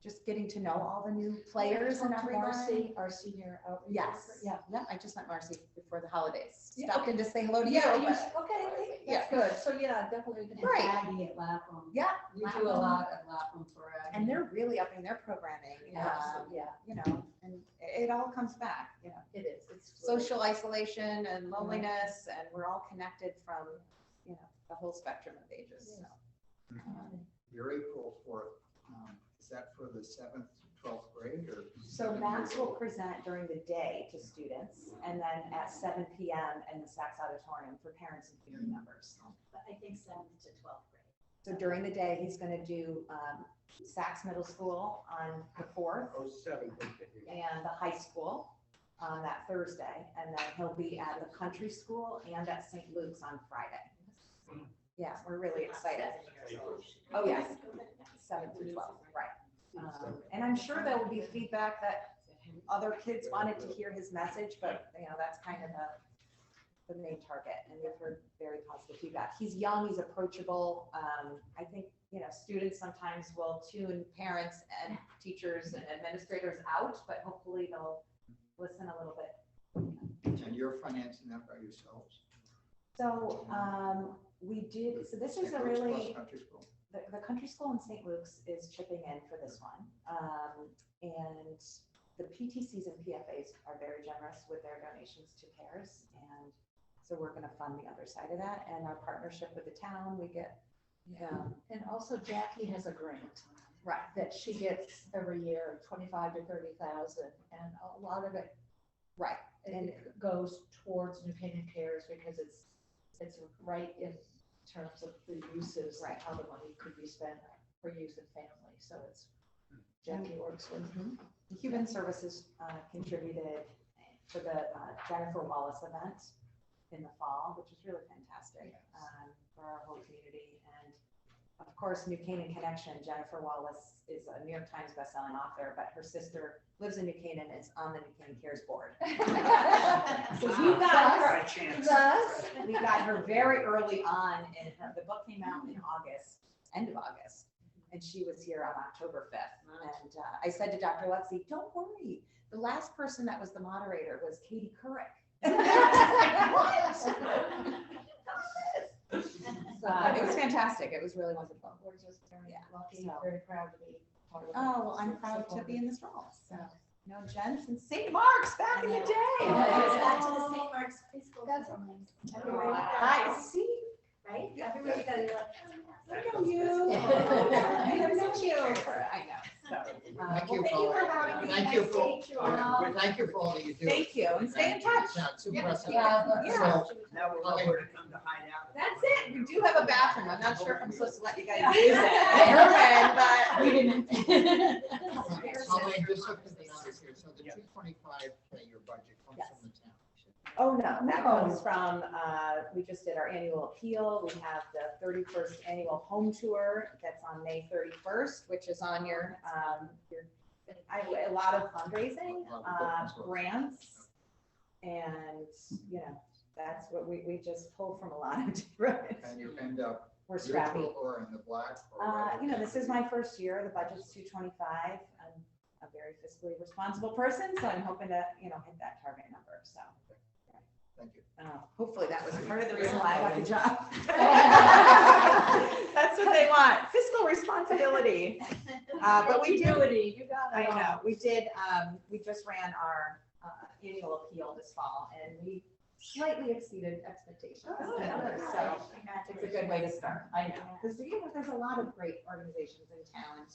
just getting to know all the new players and everything. Marcy, our senior outreach. Yes. worker. Yeah, I just met Marcy before the holidays. Yeah, Stopped in to say hello to you. Yeah, but- okay, Yeah. that's good. So definitely we can. Right. Aggie at Lapham. Yeah. We do a lot at Lapham for Aggie. And they're really upping their programming. Yeah, You know, and it all comes back, you know, it is. It's social isolation and loneliness, and we're all connected from, you know, the whole spectrum of ages. So. Your April 4th, is that for the 7th to 12th grade or? So Max will present during the day to students, and then at 7 p.m. in the Saks Auditorium for parents and community members. But I think 7th to 12th grade. So during the day, he's going to do Saks Middle School on the 4th. 07. And the high school on that Thursday, and then he'll be at the country school and at St. Luke's on Friday. Yeah, we're really excited. Oh, yes, 7 to 12, right. And I'm sure there will be feedback that other kids wanted to hear his message, but you know, that's kind of the main target, and we've heard very positive feedback. He's young, he's approachable. I think, you know, students sometimes will tune parents and teachers and administrators out, but hopefully they'll listen a little bit. And you're financing that by yourselves? So we did, so this is a St. Luke's really, plus country school. the country school in St. Luke's is chipping in for this one. And the PTCs and PFAs are very generous with their donations to CARES. And so we're going to fund the other side of that. And our partnership with the town, we get. And also Jackie has a grant. Right. That she gets every year, 25 to 30,000, and a lot of it. Right. And it goes towards New Canaan Cares because it's right in terms of the uses, Right. how the money could be spent for youth and family. So it's, Jackie works with. Human Services contributed for the Jennifer Wallace event in the fall, which is really fantastic for our whole community. And of course, New Canaan Connection, Jennifer Wallace is a New York Times bestselling author, but her sister lives in New Canaan and is on the New Canaan Cares board. So we got her. We got her very early on, and the book came out in August, end of August. And she was here on October 5th. And I said to Dr. Lexi, don't worry. The last person that was the moderator was Katie Couric. It was fantastic. It was really wonderful. We're just very lucky, so- very proud to be part of it. Oh, well, I'm proud to be in this role. So, you know, Jen since St. Mark's back in the day. Back to the St. Mark's preschool. That's I see. Right? Everybody's gotta be like, I know you. I have known you. I know. So, Thank well, you thank you for having me. Thank Nice you to for, meet you all. thank you for all that you do. Thank you, and stay in touch. Yeah, it's impressive. Yeah. Yeah. Now we'll know where to come to hide out. That's it. We do have a bathroom. I'm not sure if I'm supposed to let you guys use it. But We didn't. Colleen, just look at the numbers here. So the 225K, your budget comes Yes. from the town. oh, no, that No. comes from, we just did our annual appeal. We have the 31st annual home tour that's on May 31st, which is on your, a lot of fundraising, grants. And, you know, that's what we just pull from a lot of different, And you end up we're scrappy. neutral or in the black. Or whatever. You know, this is my first year. The budget's 225. I'm a very fiscally responsible person, so I'm hoping to, you know, hit that target number, so. Thank you. Hopefully that was part of the reason why I got the job. That's what they want, fiscal responsibility. But we do, You got I know, we did, we just ran our annual appeal this fall and we slightly exceeded expectations. Oh, So it's a good way to start. I know, because you know, there's a lot of great organizations in town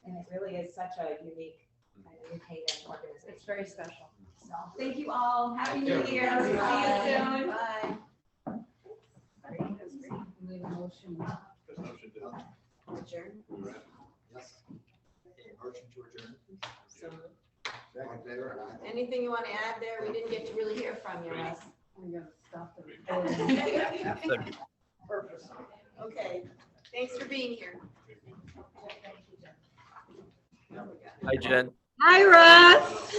and it really is such a unique kind of new payment organization. It's very special. So thank you all. Happy New Thank you. Year. See you soon. Bye. We need a motion. Just motion to- Adjourn. Yes. Okay, motion to adjourn. All in favor? Aye. Anything you want to add there? We didn't get to really hear from you, Russ. We gotta stop the. Okay, thanks for being here. Hi, Jen. Hi, Russ.